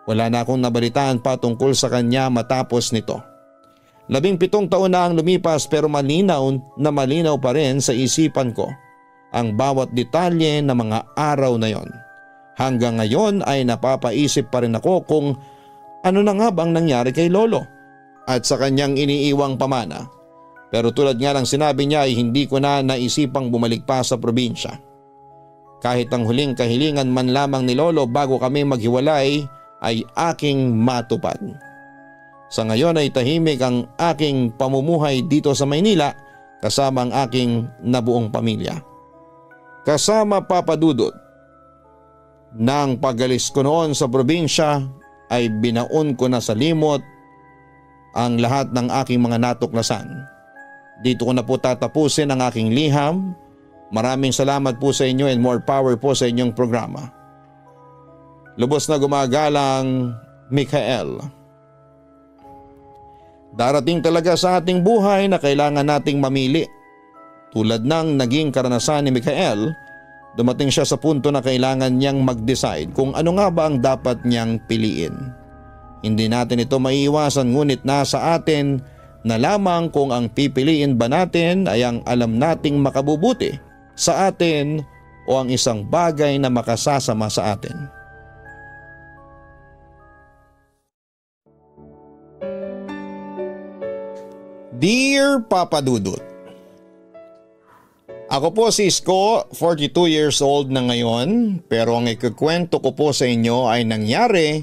Wala na akong nabalitaan pa tungkol sa kanya matapos nito. 17 taon na ang lumipas pero malinaw pa rin sa isipan ko ang bawat detalye ng mga araw na yon. Hanggang ngayon ay napapaisip pa rin ako kung ano na nga bang nangyari kay lolo at sa kanyang iniiwang pamana. Pero tulad nga ng sinabi niya ay hindi ko na naisipang bumalik pa sa probinsya. Kahit ang huling kahilingan man lamang ni lolo bago kami maghiwalay ay aking matupad. Sa ngayon ay tahimik ang aking pamumuhay dito sa Maynila kasama ang aking nabuong pamilya. Kasama Papa Dudut. Nang pagalis ko noon sa probinsya ay binaon ko na sa limot ang lahat ng aking mga natuklasan. Dito ko na po tatapusin ang aking liham. Maraming salamat po sa inyo and more power po sa inyong programa. Lubos na gumagalang, Mikael. Darating talaga sa ating buhay na kailangan nating mamili. Tulad ng naging karanasan ni Mikael, dumating siya sa punto na kailangan niyang mag-decide kung ano nga ba ang dapat niyang piliin. Hindi natin ito maiiwasan ngunit nasa atin na lamang kung ang pipiliin ba natin ay ang alam nating makabubuti sa atin o ang isang bagay na makasasama sa atin. Dear Papa Dudut, ako po si Isko, 42 years old na ngayon, pero ang ikukwento ko po sa inyo ay nangyari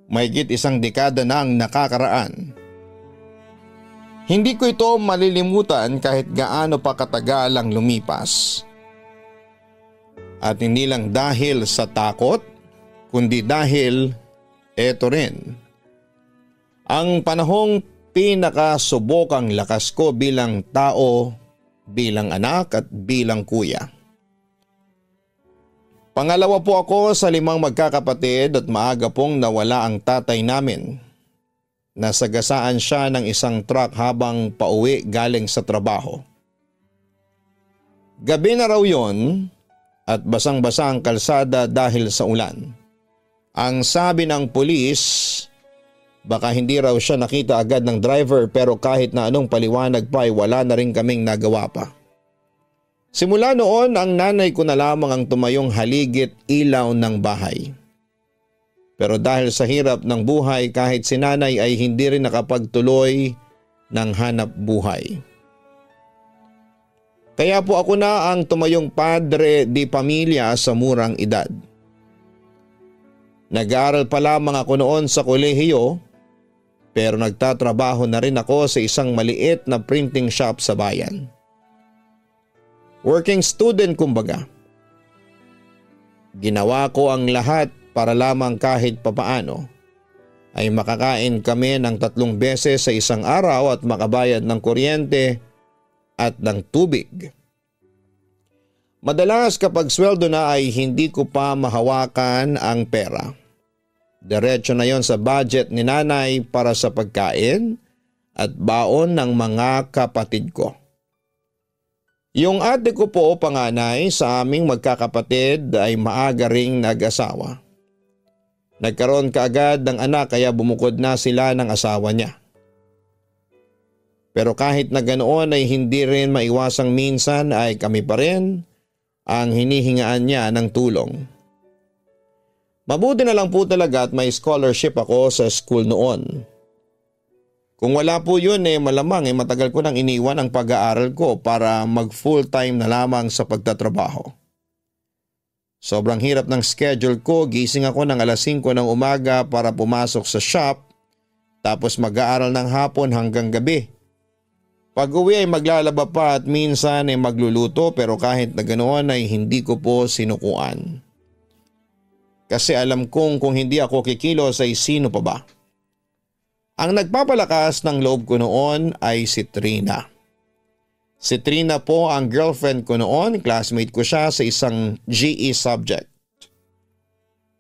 mahigit isang dekada na ang nakakaraan. Hindi ko ito malilimutan kahit gaano pa katagal ang lumipas. At hindi lang dahil sa takot, kundi dahil eto rin. Ang panahong pinakasubok ang lakas ko bilang tao, bilang anak at bilang kuya. Pangalawa po ako sa 5 magkakapatid at maaga pong nawala ang tatay namin. Nasagasaan siya ng isang truck habang pauwi galing sa trabaho. Gabi na raw yon at basang-basa ang kalsada dahil sa ulan. Ang sabi ng pulis, baka hindi raw siya nakita agad ng driver pero kahit na anong paliwanag pa ay wala na rin kaming nagawa pa. Simula noon ang nanay ko na lamang ang tumayong haligit ilaw ng bahay. Pero dahil sa hirap ng buhay kahit si nanay ay hindi rin nakapagtuloy ng hanap buhay. Kaya po ako na ang tumayong padre di pamilya sa murang edad. Nag-aaral pa lamang ako noon sa kolehiyo pero nagtatrabaho na rin ako sa isang maliit na printing shop sa bayan. Working student kumbaga. Ginawa ko ang lahat para lamang kahit papaano ay makakain kami ng 3 beses sa isang araw at makabayad ng kuryente at ng tubig. Madalas kapag sweldo na ay hindi ko pa mahawakan ang pera. Diretso na yon sa budget ni nanay para sa pagkain at baon ng mga kapatid ko. Yung ate ko po panganay sa aming magkakapatid ay maaga ring nag-asawa. Nagkaroon kaagad ng anak kaya bumukod na sila ng asawa niya. Pero kahit na ganoon ay hindi rin maiwasang minsan ay kami pa rin ang hinihingaan niya ng tulong. Mabuti na lang po talaga at may scholarship ako sa school noon. Kung wala po yun malamang matagal ko nang iniwan ang pag-aaral ko para mag full time na lamang sa pagtatrabaho. Sobrang hirap ng schedule ko, gising ako ng alas 5 ng umaga para pumasok sa shop tapos mag-aaral ng hapon hanggang gabi. Pag uwi ay maglalaba pa at minsan ay magluluto pero kahit na ganoon ay hindi ko po sinukuan. Kasi alam kong kung hindi ako kikilos ay sino pa ba? Ang nagpapalakas ng loob ko noon ay si Trina. Si Trina po ang girlfriend ko noon, classmate ko siya sa isang GE subject.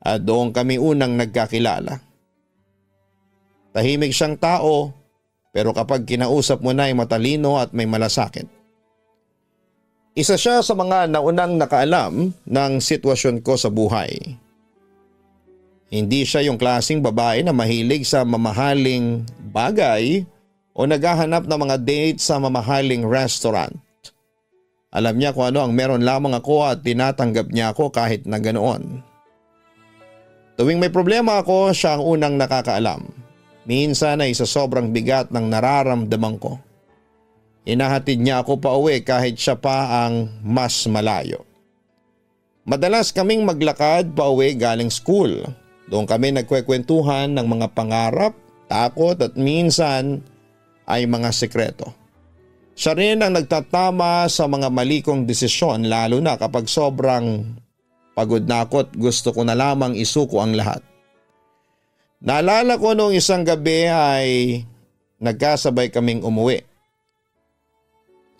At doon kami unang nagkakilala. Tahimik siyang tao pero kapag kinausap mo na ay matalino at may malasakit. Isa siya sa mga naunang nakaalam ng sitwasyon ko sa buhay. Hindi siya yung klaseng babae na mahilig sa mamahaling bagay o naghahanap ng mga date sa mamahaling restaurant. Alam niya kung ano ang meron lamang ako at tinatanggap niya ako kahit na ganoon. Tuwing may problema ako, siya ang unang nakakaalam. Minsan ay sa sobrang bigat ng nararamdaman ko. Inahatid niya ako pa uwi kahit siya pa ang mas malayo. Madalas kaming maglakad pa uwi galing school. Doon kami nagkwekwentuhan ng mga pangarap, takot at minsan ay mga sekreto. Siya rin ang nagtatama sa mga mali kong desisyon lalo na kapag sobrang pagod na ako at gusto ko na lamang isuko ang lahat. Naalala ko noong isang gabi ay nagkasabay kaming umuwi.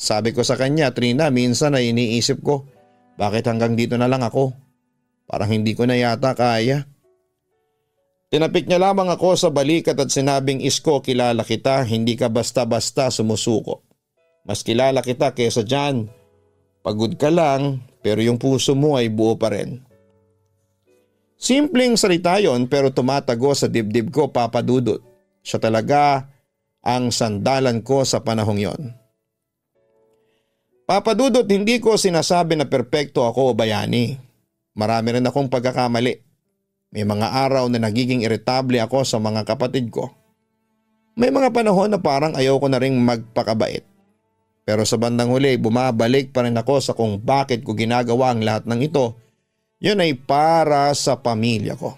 Sabi ko sa kanya, Trina, minsan ay iniisip ko, bakit hanggang dito na lang ako? Parang hindi ko na yata kaya. Tinapik niya lamang ako sa balikat at sinabing, Isko, kilala kita, hindi ka basta-basta sumusuko. Mas kilala kita kesa dyan. Pagod ka lang pero yung puso mo ay buo pa rin. Simpleng salita yon pero tumatago sa dibdib ko, Papa Dudut. Siya talaga ang sandalan ko sa panahong yon. Papa Dudut, hindi ko sinasabi na perpekto ako o bayani. Marami rin akong pagkakamali. May mga araw na nagiging iritable ako sa mga kapatid ko. May mga panahon na parang ayaw ko na ring magpakabait. Pero sa bandang huli, bumabalik pa rin ako sa kung bakit ko ginagawa ang lahat ng ito. Yun ay para sa pamilya ko.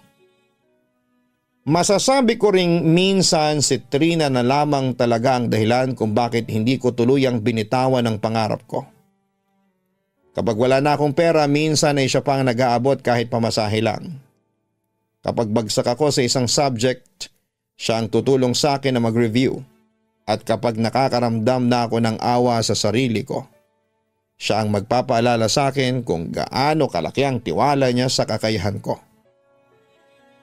Masasabi ko ring minsan si Trina na lamang talaga ang dahilan kung bakit hindi ko tuluyang binitawan ang pangarap ko. Kapag wala na akong pera, minsan ay siya pang nag-aabot kahit pamasahe lang. Kapag bagsak ako sa isang subject, siya ang tutulong sa akin na mag-review. At kapag nakakaramdam na ako ng awa sa sarili ko, siya ang magpapaalala sa akin kung gaano kalaki ang tiwala niya sa kakayahan ko.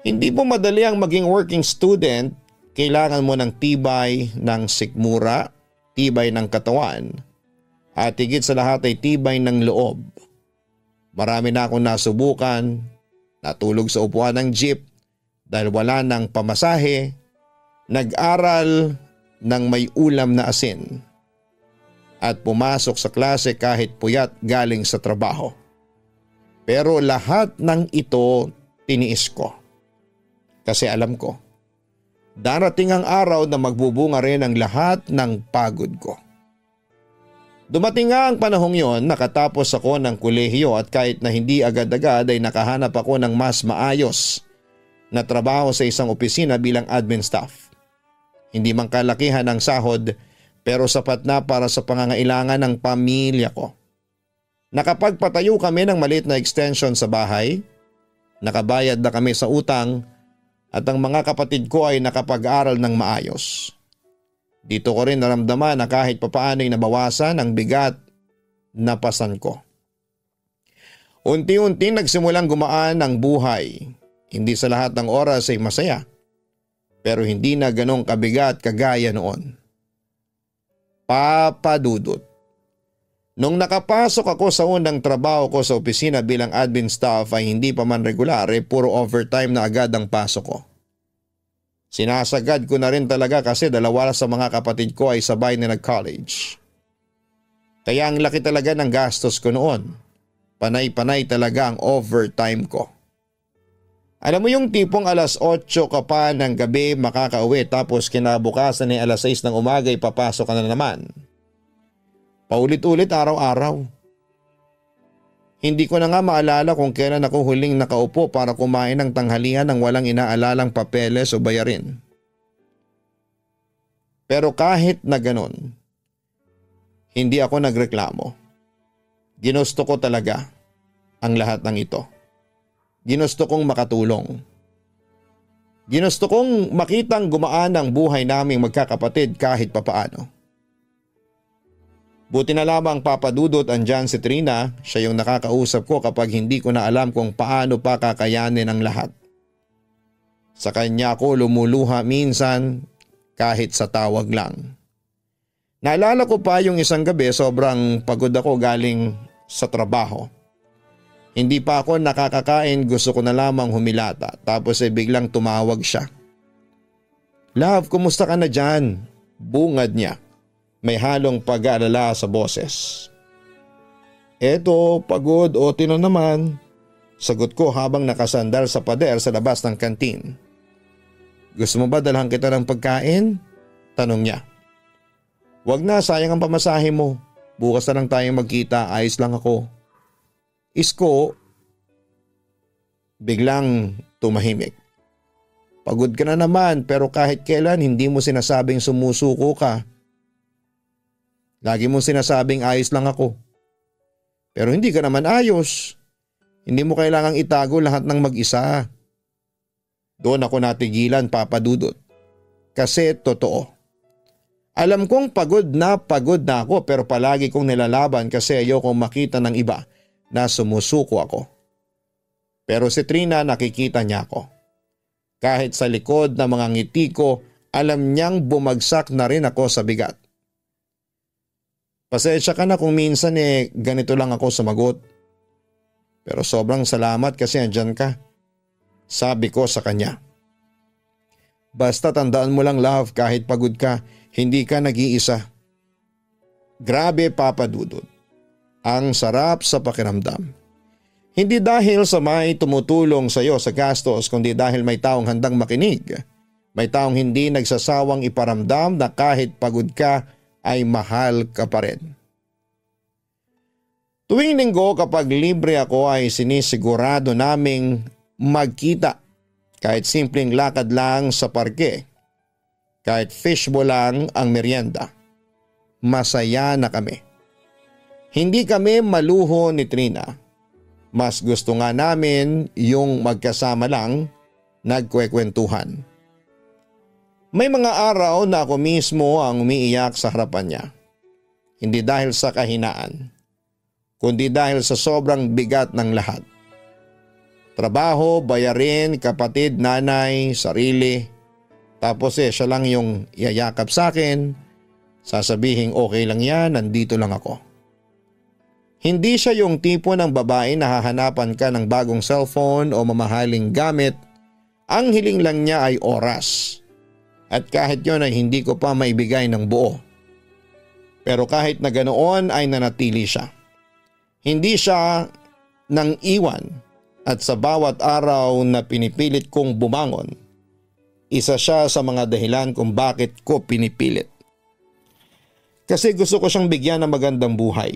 Hindi po madali ang maging working student, kailangan mo ng tibay ng sikmura, tibay ng katawan, at higit sa lahat ay tibay ng loob. Marami na akong nasubukan, natulog sa upuan ng jeep dahil wala ng pamasahe, nag-aral ng may ulam na asin, at pumasok sa klase kahit puyat galing sa trabaho. Pero lahat ng ito tiniis ko. Kasi alam ko, darating ang araw na magbubunga rin ang lahat ng pagod ko. Dumating nga ang panahong yon, nakatapos ako ng kolehiyo at kahit na hindi agad-agad ay nakahanap ako ng mas maayos na trabaho sa isang opisina bilang admin staff. Hindi man kalakihan ang sahod pero sapat na para sa pangangailangan ng pamilya ko. Nakapagpatayo kami ng maliit na extension sa bahay, nakabayad na kami sa utang, at ang mga kapatid ko ay nakapag-aral ng maayos. Dito ko rin naramdaman na kahit papaano ay nabawasan ang bigat na pasan ko. Unti-unti nagsimulang gumaan ang buhay. Hindi sa lahat ng oras ay masaya. Pero hindi na ganong kabigat kagaya noon. Papa Dudut. Nung nakapasok ako sa unang trabaho ko sa opisina bilang admin staff ay hindi pa man regular, puro overtime na agad ang pasok ko. Sinasagad ko na rin talaga kasi dalawa sa mga kapatid ko ay sabay na nag-college. Kaya ang laki talaga ng gastos ko noon. Panay-panay talaga ang overtime ko. Alam mo yung tipong alas 8 ka pa ng gabi makakauwi tapos kinabukasan ay alas 6 ng umaga ay papasok ka na naman. Paulit-ulit araw-araw. Hindi ko na nga maalala kung kailan ako huling nakaupo para kumain ng tanghalian nang walang inaalalang papeles o bayarin. Pero kahit na ganon, hindi ako nagreklamo. Ginusto ko talaga ang lahat ng ito. Ginusto kong makatulong. Ginusto kong makitang gumaan ang buhay naming magkakapatid kahit papaano. Buti na lamang Papa Dudut andyan si Trina, siya yung nakakausap ko kapag hindi ko na alam kung paano pa kakayanin ang lahat. Sa kanya ako lumuluha minsan kahit sa tawag lang. Naalala ko pa yung isang gabi sobrang pagod ako galing sa trabaho. Hindi pa ako nakakakain, gusto ko na lamang humilata tapos ay biglang tumawag siya. Love, kumusta ka na dyan? Bungad niya. May halong pag-aalala sa boses. Eto, pagod o tino naman. Sagot ko habang nakasandal sa pader sa labas ng kantin. Gusto mo ba dalhan kita ng pagkain? Tanong niya. Wag na, sayang ang pamasahe mo. Bukas na lang tayong magkita, ayos lang ako. Isko. Biglang tumahimik. Pagod ka na naman pero kahit kailan hindi mo sinasabing sumusuko ka. Lagi mong sinasabing ayos lang ako. Pero hindi ka naman ayos. Hindi mo kailangang itago lahat ng mag-isa. Doon ako natigilan, Papa Dudut. Kasi totoo. Alam kong pagod na ako pero palagi kong nilalaban kasi ayokong makita ng iba na sumusuko ako. Pero si Trina nakikita niya ako. Kahit sa likod ng mga ngiti ko, alam niyang bumagsak na rin ako sa bigat. Pasensya ka na kung minsan ganito lang ako sumagot. Pero sobrang salamat kasi andyan ka. Sabi ko sa kanya. Basta tandaan mo lang love, kahit pagod ka, hindi ka nag-iisa. Grabe Papa Dudut, ang sarap sa pakiramdam. Hindi dahil sa may tumutulong sa iyo sa gastos, kundi dahil may taong handang makinig. May taong hindi nagsasawang iparamdam na kahit pagod ka ay mahal ka pa rin. Tuwing linggo kapag libre ako ay sinisigurado naming magkita. Kahit simpleng lakad lang sa parke, kahit fishbowl lang ang merienda, masaya na kami. Hindi kami maluho ni Trina. Mas gusto nga namin yung magkasama lang nagkwekwentuhan. May mga araw na ako mismo ang umiiyak sa harapan niya. Hindi dahil sa kahinaan, kundi dahil sa sobrang bigat ng lahat. Trabaho, bayarin, kapatid, nanay, sarili. Tapos siya lang yung iyayakap sa akin. Sasabihin okay lang yan, nandito lang ako. Hindi siya yung tipo ng babae na hahanapan ka ng bagong cellphone o mamahaling gamit. Ang hiling lang niya ay oras. At kahit yon ay hindi ko pa maibigay ng buo. Pero kahit na ganoon ay nanatili siya. Hindi siya nang iwan. At sa bawat araw na pinipilit kong bumangon, isa siya sa mga dahilan kung bakit ko pinipilit. Kasi gusto ko siyang bigyan ng magandang buhay.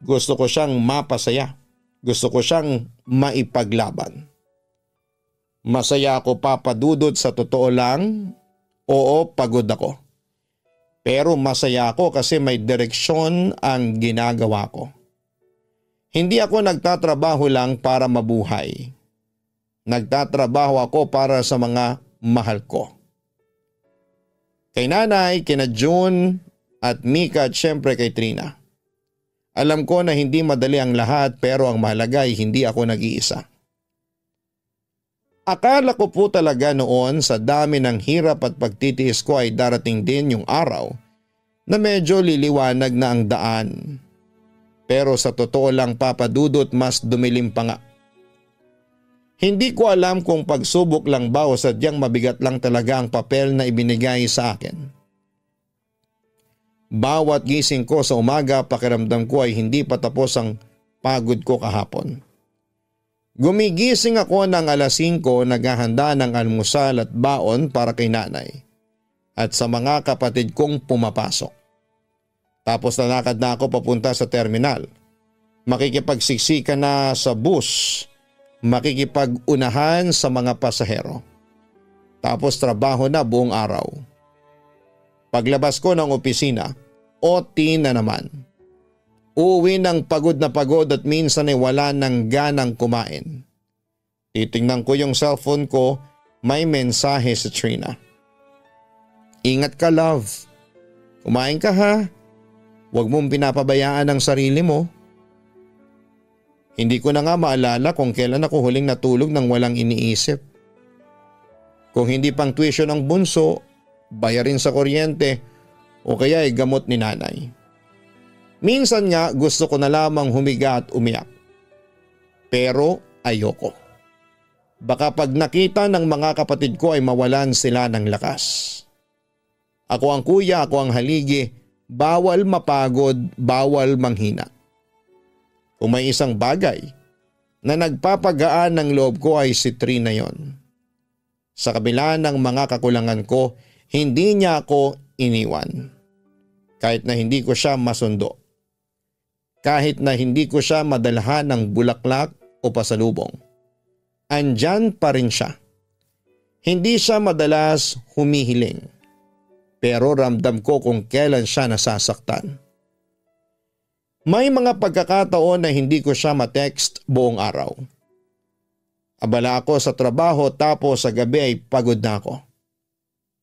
Gusto ko siyang mapasaya. Gusto ko siyang maipaglaban. Masaya ako Papa Dudut, sa totoo lang. Oo, pagod ako. Pero masaya ako kasi may direksyon ang ginagawa ko. Hindi ako nagtatrabaho lang para mabuhay. Nagtatrabaho ako para sa mga mahal ko. Kay nanay, kina June at Mika at syempre kay Trina. Alam ko na hindi madali ang lahat pero ang mahalaga ay hindi ako nag-iisa. Akala ko po talaga noon sa dami ng hirap at pagtitiis ko ay darating din yung araw na medyo liliwanag na ang daan. Pero sa totoo lang Papa Dudut, mas dumilim pa nga. Hindi ko alam kung pagsubok lang ba o sadyang mabigat lang talaga ang papel na ibinigay sa akin. Bawat gising ko sa umaga, pakiramdam ko ay hindi pa tapos ang pagod ko kahapon. Gumigising ako ng 5:00, naghahanda ng almusal at baon para kay nanay at sa mga kapatid kong pumapasok. Tapos lalakad na ako papunta sa terminal. Makikipagsiksika na sa bus. Makikipag-unahan sa mga pasahero. Tapos trabaho na buong araw. Paglabas ko ng opisina, OT na naman. Uuwi ng pagod na pagod at minsan ay wala ng ganang kumain. Titingnan ko yung cellphone ko, may mensahe si Trina. Ingat ka love. Kumain ka ha. Huwag mong pinapabayaan ang sarili mo. Hindi ko na nga maalala kung kailan ako huling natulog nang walang iniisip. Kung hindi pang tuition ng bunso, bayarin sa kuryente o kaya ay gamot ni nanay. Minsan nga gusto ko na lamang humiga at umiyak. Pero ayoko. Baka pag nakita ng mga kapatid ko ay mawalan sila ng lakas. Ako ang kuya, ako ang haligi. Bawal mapagod, bawal manghina. Kung may isang bagay na nagpapagaan ng loob ko ay si Trina yon. Sa kabila ng mga kakulangan ko, hindi niya ako iniwan. Kahit na hindi ko siya masundo. Kahit na hindi ko siya madalhan ng bulaklak o pasalubong. Andyan pa rin siya. Hindi siya madalas humihiling. Pero ramdam ko kung kailan siya nasasaktan. May mga pagkakataon na hindi ko siya matext buong araw. Abala ako sa trabaho tapos sa gabi ay pagod na ako.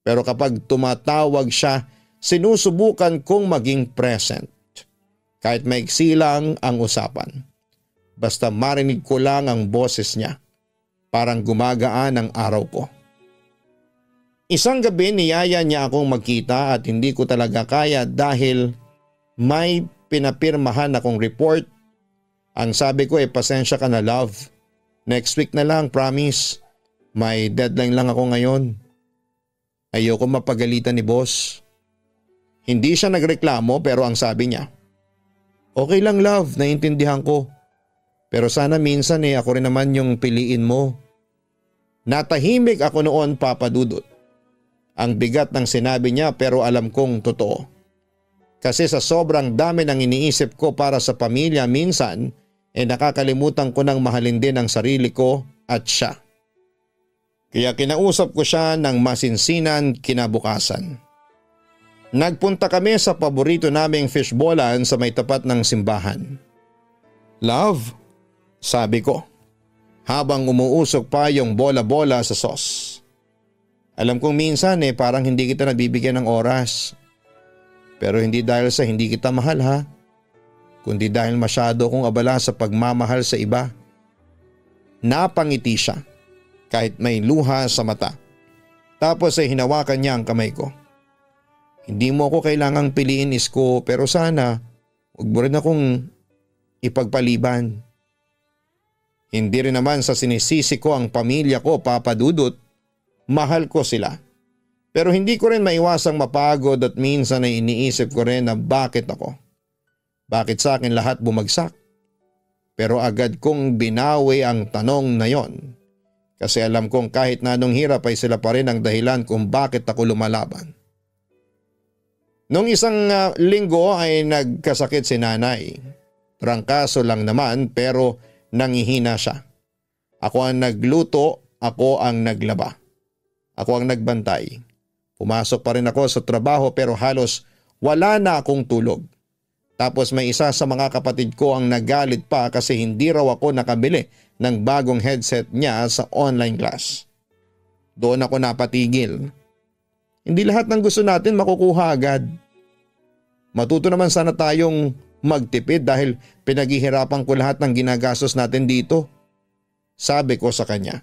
Pero kapag tumatawag siya, sinusubukan kong maging present. Kahit maiksi lang ang usapan. Basta marinig ko lang ang boses niya. Parang gumagaan ang araw ko. Isang gabi niyaya niya akong magkita at hindi ko talaga kaya dahil may pinapirmahan akong report. Ang sabi ko ay pasensya ka na love. Next week na lang, promise. May deadline lang ako ngayon. Ayoko mapagalitan ni boss. Hindi siya nagreklamo pero ang sabi niya, okay lang love, naiintindihan ko. Pero sana minsan ako rin naman yung piliin mo. Natahimik ako noon, Papa Dudut. Ang bigat ng sinabi niya pero alam kong totoo. Kasi sa sobrang dami ng iniisip ko para sa pamilya minsan nakakalimutan ko ng mahalin din ang sarili ko at siya. Kaya kinausap ko siya ng masinsinan kinabukasan. Nagpunta kami sa paborito naming fishbowlan sa may tapat ng simbahan. Love, sabi ko, habang umuusok pa yung bola-bola sa sauce. Alam kong minsan parang hindi kita nabibigyan ng oras. Pero hindi dahil sa hindi kita mahal ha, kundi dahil masyado kong abala sa pagmamahal sa iba. Napangiti siya kahit may luha sa mata. Tapos hinawakan niya ang kamay ko. Hindi mo ako kailangang piliin isko pero sana huwag mo rin akong ipagpaliban. Hindi rin naman sa sinisisi ko ang pamilya ko, Papa Dudut. Mahal ko sila. Pero hindi ko rin maiwasang mapagod at minsan ay iniisip ko rin na bakit ako. Bakit sa akin lahat bumagsak? Pero agad kong binawi ang tanong na yon. Kasi alam kong kahit na anong hirap ay sila pa rin ang dahilan kung bakit ako lumalaban. Nung isang linggo ay nagkasakit si nanay. Trangkaso lang naman pero nangihina siya. Ako ang nagluto, ako ang naglaba. Ako ang nagbantay. Pumasok pa rin ako sa trabaho pero halos wala na akong tulog. Tapos may isa sa mga kapatid ko ang nagalit pa kasi hindi raw ako nakabili ng bagong headset niya sa online class. Doon ako napatigil. Hindi lahat ng gusto natin makukuha agad. Matuto naman sana tayong magtipid dahil pinaghihirapan ko lahat ng ginagastos natin dito. Sabi ko sa kanya.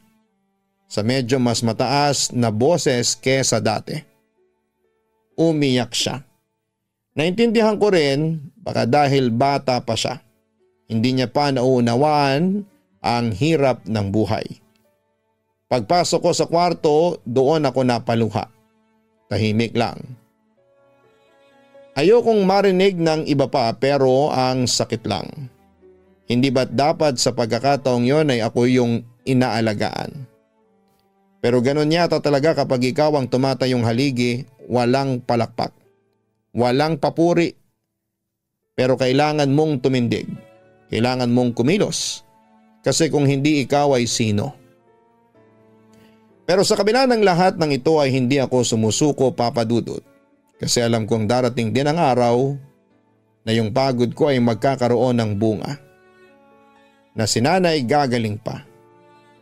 Sa medyo mas mataas na boses kesa dati. Umiyak siya. Naintindihan ko rin baka dahil bata pa siya. Hindi niya pa nauunawaan ang hirap ng buhay. Pagpasok ko sa kwarto, doon ako napaluha. Tahimik lang. Ayokong marinig ng iba pa pero ang sakit lang. Hindi ba't dapat sa pagkakataong yon ay ako yung inaalagaan? Pero ganun yata talaga kapag ikaw ang tumatayong haligi, walang palakpak. Walang papuri. Pero kailangan mong tumindig. Kailangan mong kumilos. Kasi kung hindi ikaw ay sino? Pero sa kabila ng lahat ng ito ay hindi ako sumusuko, Papa Dudut. Kasi alam kong darating din ang araw na yung pagod ko ay magkakaroon ng bunga. Na si nanay gagaling pa.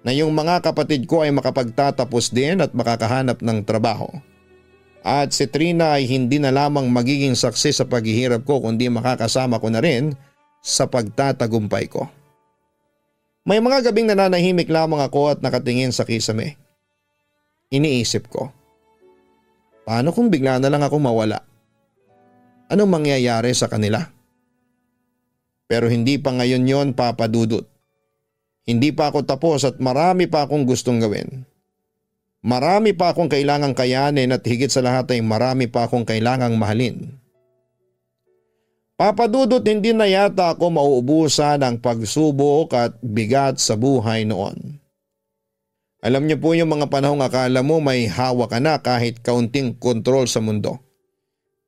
Na yung mga kapatid ko ay makapagtatapos din at makakahanap ng trabaho. At si Trina ay hindi na lamang magiging saksi sa paghihirap ko kundi makakasama ko na rin sa pagtatagumpay ko. May mga gabing nananahimik lamang ako at nakatingin sa kisame. Iniisip ko. Paano kung bigla na lang ako mawala? Anong mangyayari sa kanila? Pero hindi pa ngayon yon, Papa Dudut. Hindi pa ako tapos at marami pa akong gustong gawin. Marami pa akong kailangang kayanin at higit sa lahat ay marami pa akong kailangang mahalin. Papa Dudut, hindi na yata ako mauubusan ng pagsubok at bigat sa buhay noon. Alam niyo po yung mga panahong akala mo may hawak ka na kahit kaunting kontrol sa mundo.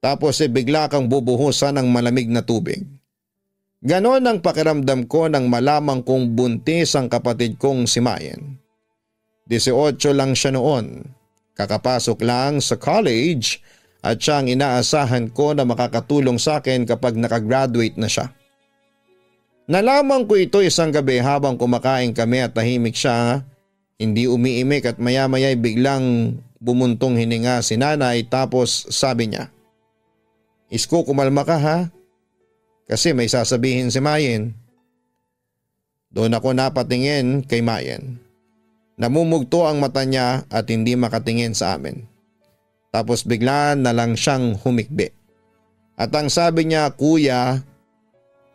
Tapos bigla kang bubuhusan ng malamig na tubig. Ganon ang pakiramdam ko nang malamang kong buntis ang kapatid kong si Mayen. 18 lang siya noon. Kakapasok lang sa college at siya ang inaasahan ko na makakatulong sa akin kapag nakagraduate na siya. Nalaman ko ito isang gabi habang kumakain kami at tahimik siya. Hindi umiimik at maya-maya'y biglang bumuntong hininga si nanay tapos sabi niya, "Isko, kumalma ka ha? Kasi may sasabihin si Mayen." Doon ako napatingin kay Mayen. Namumugto ang mata niya at hindi makatingin sa amin. Tapos bigla na lang siyang humikbi. At ang sabi niya, "Kuya,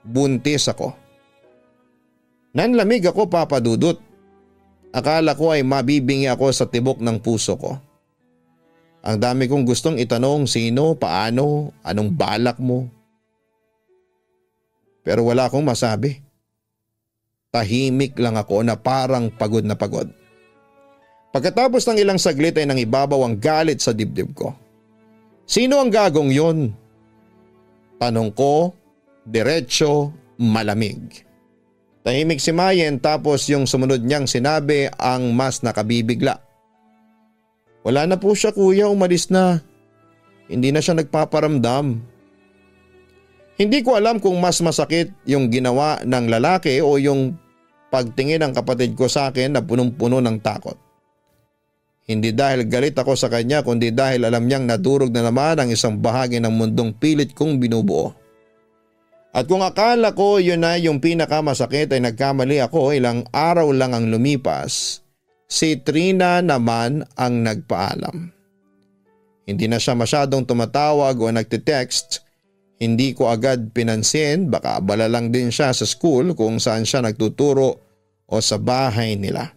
buntis ako." Nanlamig ako, Papa Dudut. Akala ko ay mabibingi ako sa tibok ng puso ko. Ang dami kong gustong itanong sino, paano, anong balak mo. Pero wala akong masabi. Tahimik lang ako na parang pagod na pagod. Pagkatapos ng ilang saglit ay nangibabaw ang galit sa dibdib ko. Sino ang gagong yun? Tanong ko, diretso, malamig. Tahimik si Mayen tapos yung sumunod niyang sinabi ang mas nakabibigla. Wala na po siya kuya, umalis na. Hindi na siya nagpaparamdam. Hindi ko alam kung mas masakit yung ginawa ng lalaki o yung pagtingin ng kapatid ko sa akin na punong-puno ng takot. Hindi dahil galit ako sa kanya kundi dahil alam niyang nadurog na naman ang isang bahagi ng mundong pilit kong binubuo. At kung akala ko yun na yung pinakamasakit ay nagkamali ako, ilang araw lang ang lumipas, si Trina naman ang nagpaalam. Hindi na siya masyadong tumatawag o nagte-text. Hindi ko agad pinansin, baka abala lang din siya sa school kung saan siya nagtuturo o sa bahay nila.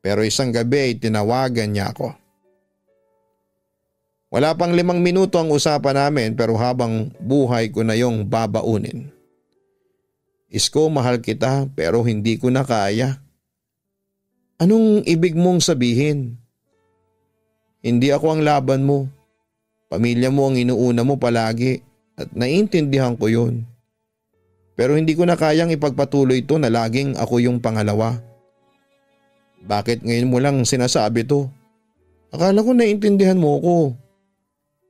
Pero isang gabi ay tinawagan niya ako. Wala pang 5 minuto ang usapan namin pero habang buhay ko na yung babaunin. Isko, mahal kita pero hindi ko na kaya. Anong ibig mong sabihin? Hindi ako ang laban mo. Pamilya mo ang inuuna mo palagi. At naiintindihan ko yun. Pero hindi ko na kayang ipagpatuloy ito na laging ako yung pangalawa. Bakit ngayon mo lang sinasabi to? Akala ko naiintindihan mo ko.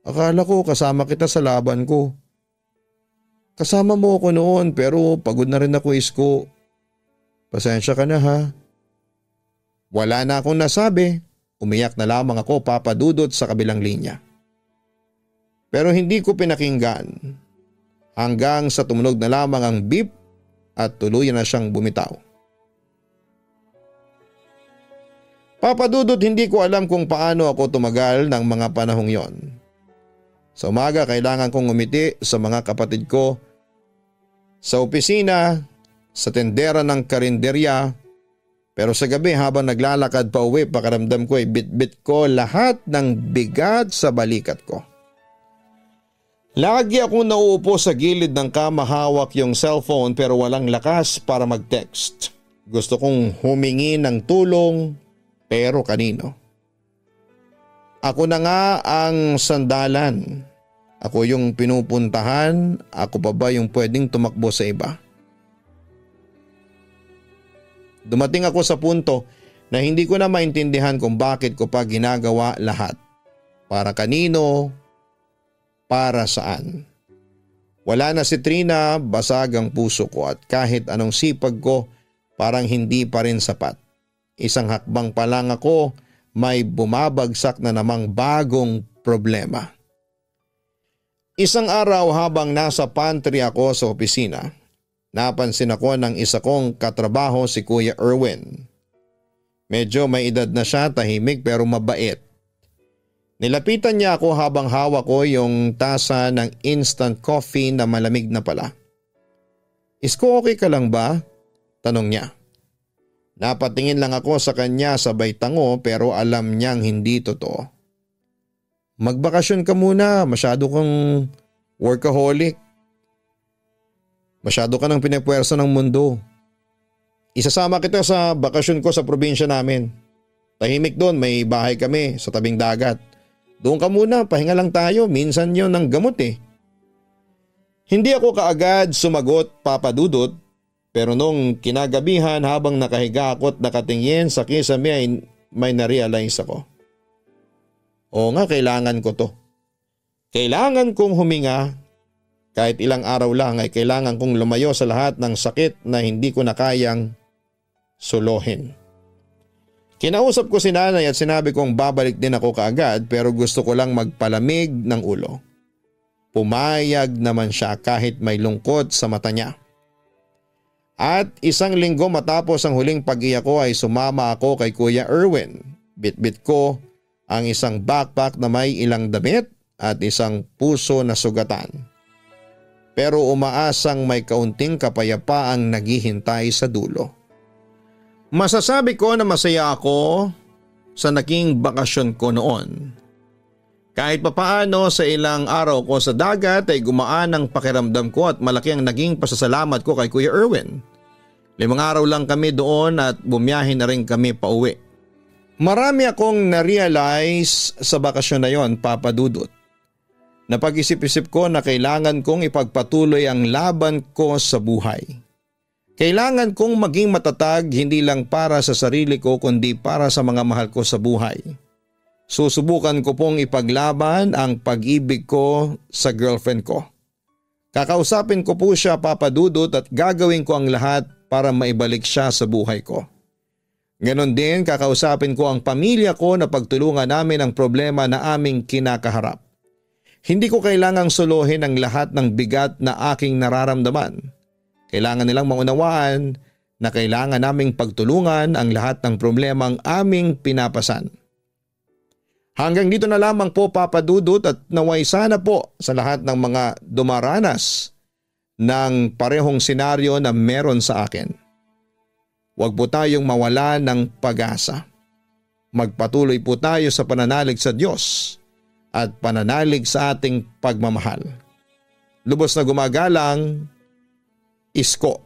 Akala ko kasama kita sa laban ko. Kasama mo ako noon pero pagod na rin ako, Isko. Pasensya ka na ha. Wala na akong nasabi. Umiyak na lamang ako papadudot sa kabilang linya. Pero hindi ko pinakinggan hanggang sa tumunog na lamang ang beep at tuluyan na siyang bumitaw. Papadudot, hindi ko alam kung paano ako tumagal ng mga panahong yon. Sa umaga kailangan kong ngumiti sa mga kapatid ko, sa opisina, sa tendera ng karinderya, pero sa gabi habang naglalakad pa uwi pakiramdam ko ay bit-bit ko lahat ng bigat sa balikat ko. Lagi akong nauupo sa gilid ng kama, hawak yung cellphone pero walang lakas para mag-text. Gusto kong humingi ng tulong pero kanino? Ako na nga ang sandalan. Ako yung pinupuntahan, ako pa ba yung pwedeng tumakbo sa iba? Dumating ako sa punto na hindi ko na maintindihan kung bakit ko pa ginagawa lahat. Para kanino? Para saan? Wala na si Trina, basag ang puso ko at kahit anong sipag ko parang hindi pa rin sapat. Isang hakbang pa lang ako, may bumabagsak na namang bagong problema. Isang araw habang nasa pantry ako sa opisina, napansin ako ng isa kong katrabaho, si Kuya Erwin. Medyo may edad na siya, tahimik pero mabait. Nilapitan niya ako habang hawak ko yung tasa ng instant coffee na malamig na pala. Isko, okay ka lang ba? Tanong niya. Napatingin lang ako sa kanya sabay tango pero alam niyang hindi totoo. Magbakasyon ka muna, masyado kang workaholic. Masyado ka nang pinapwersa ng mundo. Isasama kita sa bakasyon ko sa probinsya namin. Tahimik doon, may bahay kami sa tabing dagat. Doon ka muna, pahinga lang tayo, minsan yun ng gamot eh. Hindi ako kaagad sumagot, papadudot, pero nung kinagabihan habang nakahiga ako at nakatingin sa kisame ay may narealize ako. Oo nga, kailangan ko to. Kailangan kong huminga. Kahit ilang araw lang ay kailangan kong lumayo sa lahat ng sakit na hindi ko na kayang suluhin. Kinausap ko si nanay at sinabi kong babalik din ako kaagad pero gusto ko lang magpalamig ng ulo. Pumayag naman siya kahit may lungkot sa mata niya. At 1 linggo matapos ang huling pag-iyak ko ay sumama ako kay Kuya Erwin. Bit-bit ko ang isang backpack na may ilang damit at isang puso na sugatan. Pero umaasang may kaunting kapayapaang naghihintay sa dulo. Masasabi ko na masaya ako sa naging bakasyon ko noon. Kahit papaano sa ilang araw ko sa dagat ay gumaan ang pakiramdam ko at malaki ang naging pasasalamat ko kay Kuya Erwin. 5 araw lang kami doon at bumiyahe na rin kami pauwi. Marami akong na-realize sa bakasyon na yon, Papa Dudut. Napag-isip-isip ko na kailangan kong ipagpatuloy ang laban ko sa buhay. Kailangan kong maging matatag hindi lang para sa sarili ko kundi para sa mga mahal ko sa buhay. Susubukan ko pong ipaglaban ang pag-ibig ko sa girlfriend ko. Kakausapin ko po siya, Papa Dudut, at gagawin ko ang lahat para maibalik siya sa buhay ko. Ganon din kakausapin ko ang pamilya ko na pagtulungan namin ang problema na aming kinakaharap. Hindi ko kailangang suluhin ang lahat ng bigat na aking nararamdaman. Kailangan nilang maunawaan na kailangan naming pagtulungan ang lahat ng problemang aming pinapasan. Hanggang dito na lamang po, Papa Dudut, at naway sana po sa lahat ng mga dumaranas ng parehong senaryo na meron sa akin. Huwag po tayong mawala ng pag-asa. Magpatuloy po tayo sa pananalig sa Diyos at pananalig sa ating pagmamahal. Lubos na gumagalang, Isko.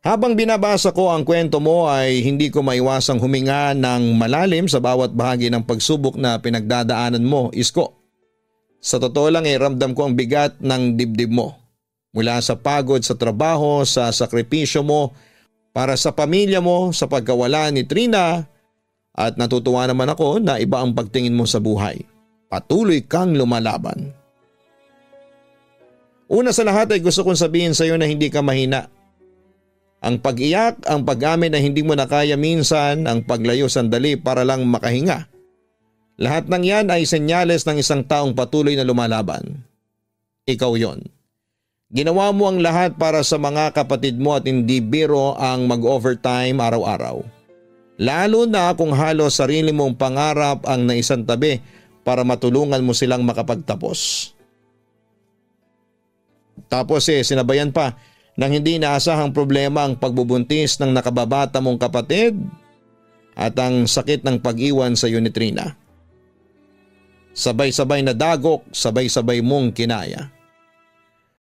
Habang binabasa ko ang kwento mo ay hindi ko maiwasang huminga ng malalim sa bawat bahagi ng pagsubok na pinagdadaanan mo, Isko. Sa totoo lang ay ramdam ko ang bigat ng dibdib mo. Mula sa pagod sa trabaho, sa sakripisyo mo para sa pamilya mo, sa pagkawala ni Trina, at natutuwa naman ako na iba ang pagtingin mo sa buhay. Patuloy kang lumalaban. Una sa lahat ay gusto kong sabihin sa iyo na hindi ka mahina. Ang pag-iyak, ang pag-amin na hindi mo na kaya minsan, ang paglayo sandali para lang makahinga. Lahat ng yan ay senyales ng isang taong patuloy na lumalaban. Ikaw yon. Ginawa mo ang lahat para sa mga kapatid mo at hindi biro ang mag-overtime araw-araw. Lalo na kung halos sarili mong pangarap ang naisantabi para matulungan mo silang makapagtapos. Tapos sinabayan pa nang hindi inaasahang problema ang pagbubuntis ng nakababata mong kapatid at ang sakit ng pag-iwan sa iyo ni Trina. Sabay-sabay na dagok, sabay-sabay mong kinaya.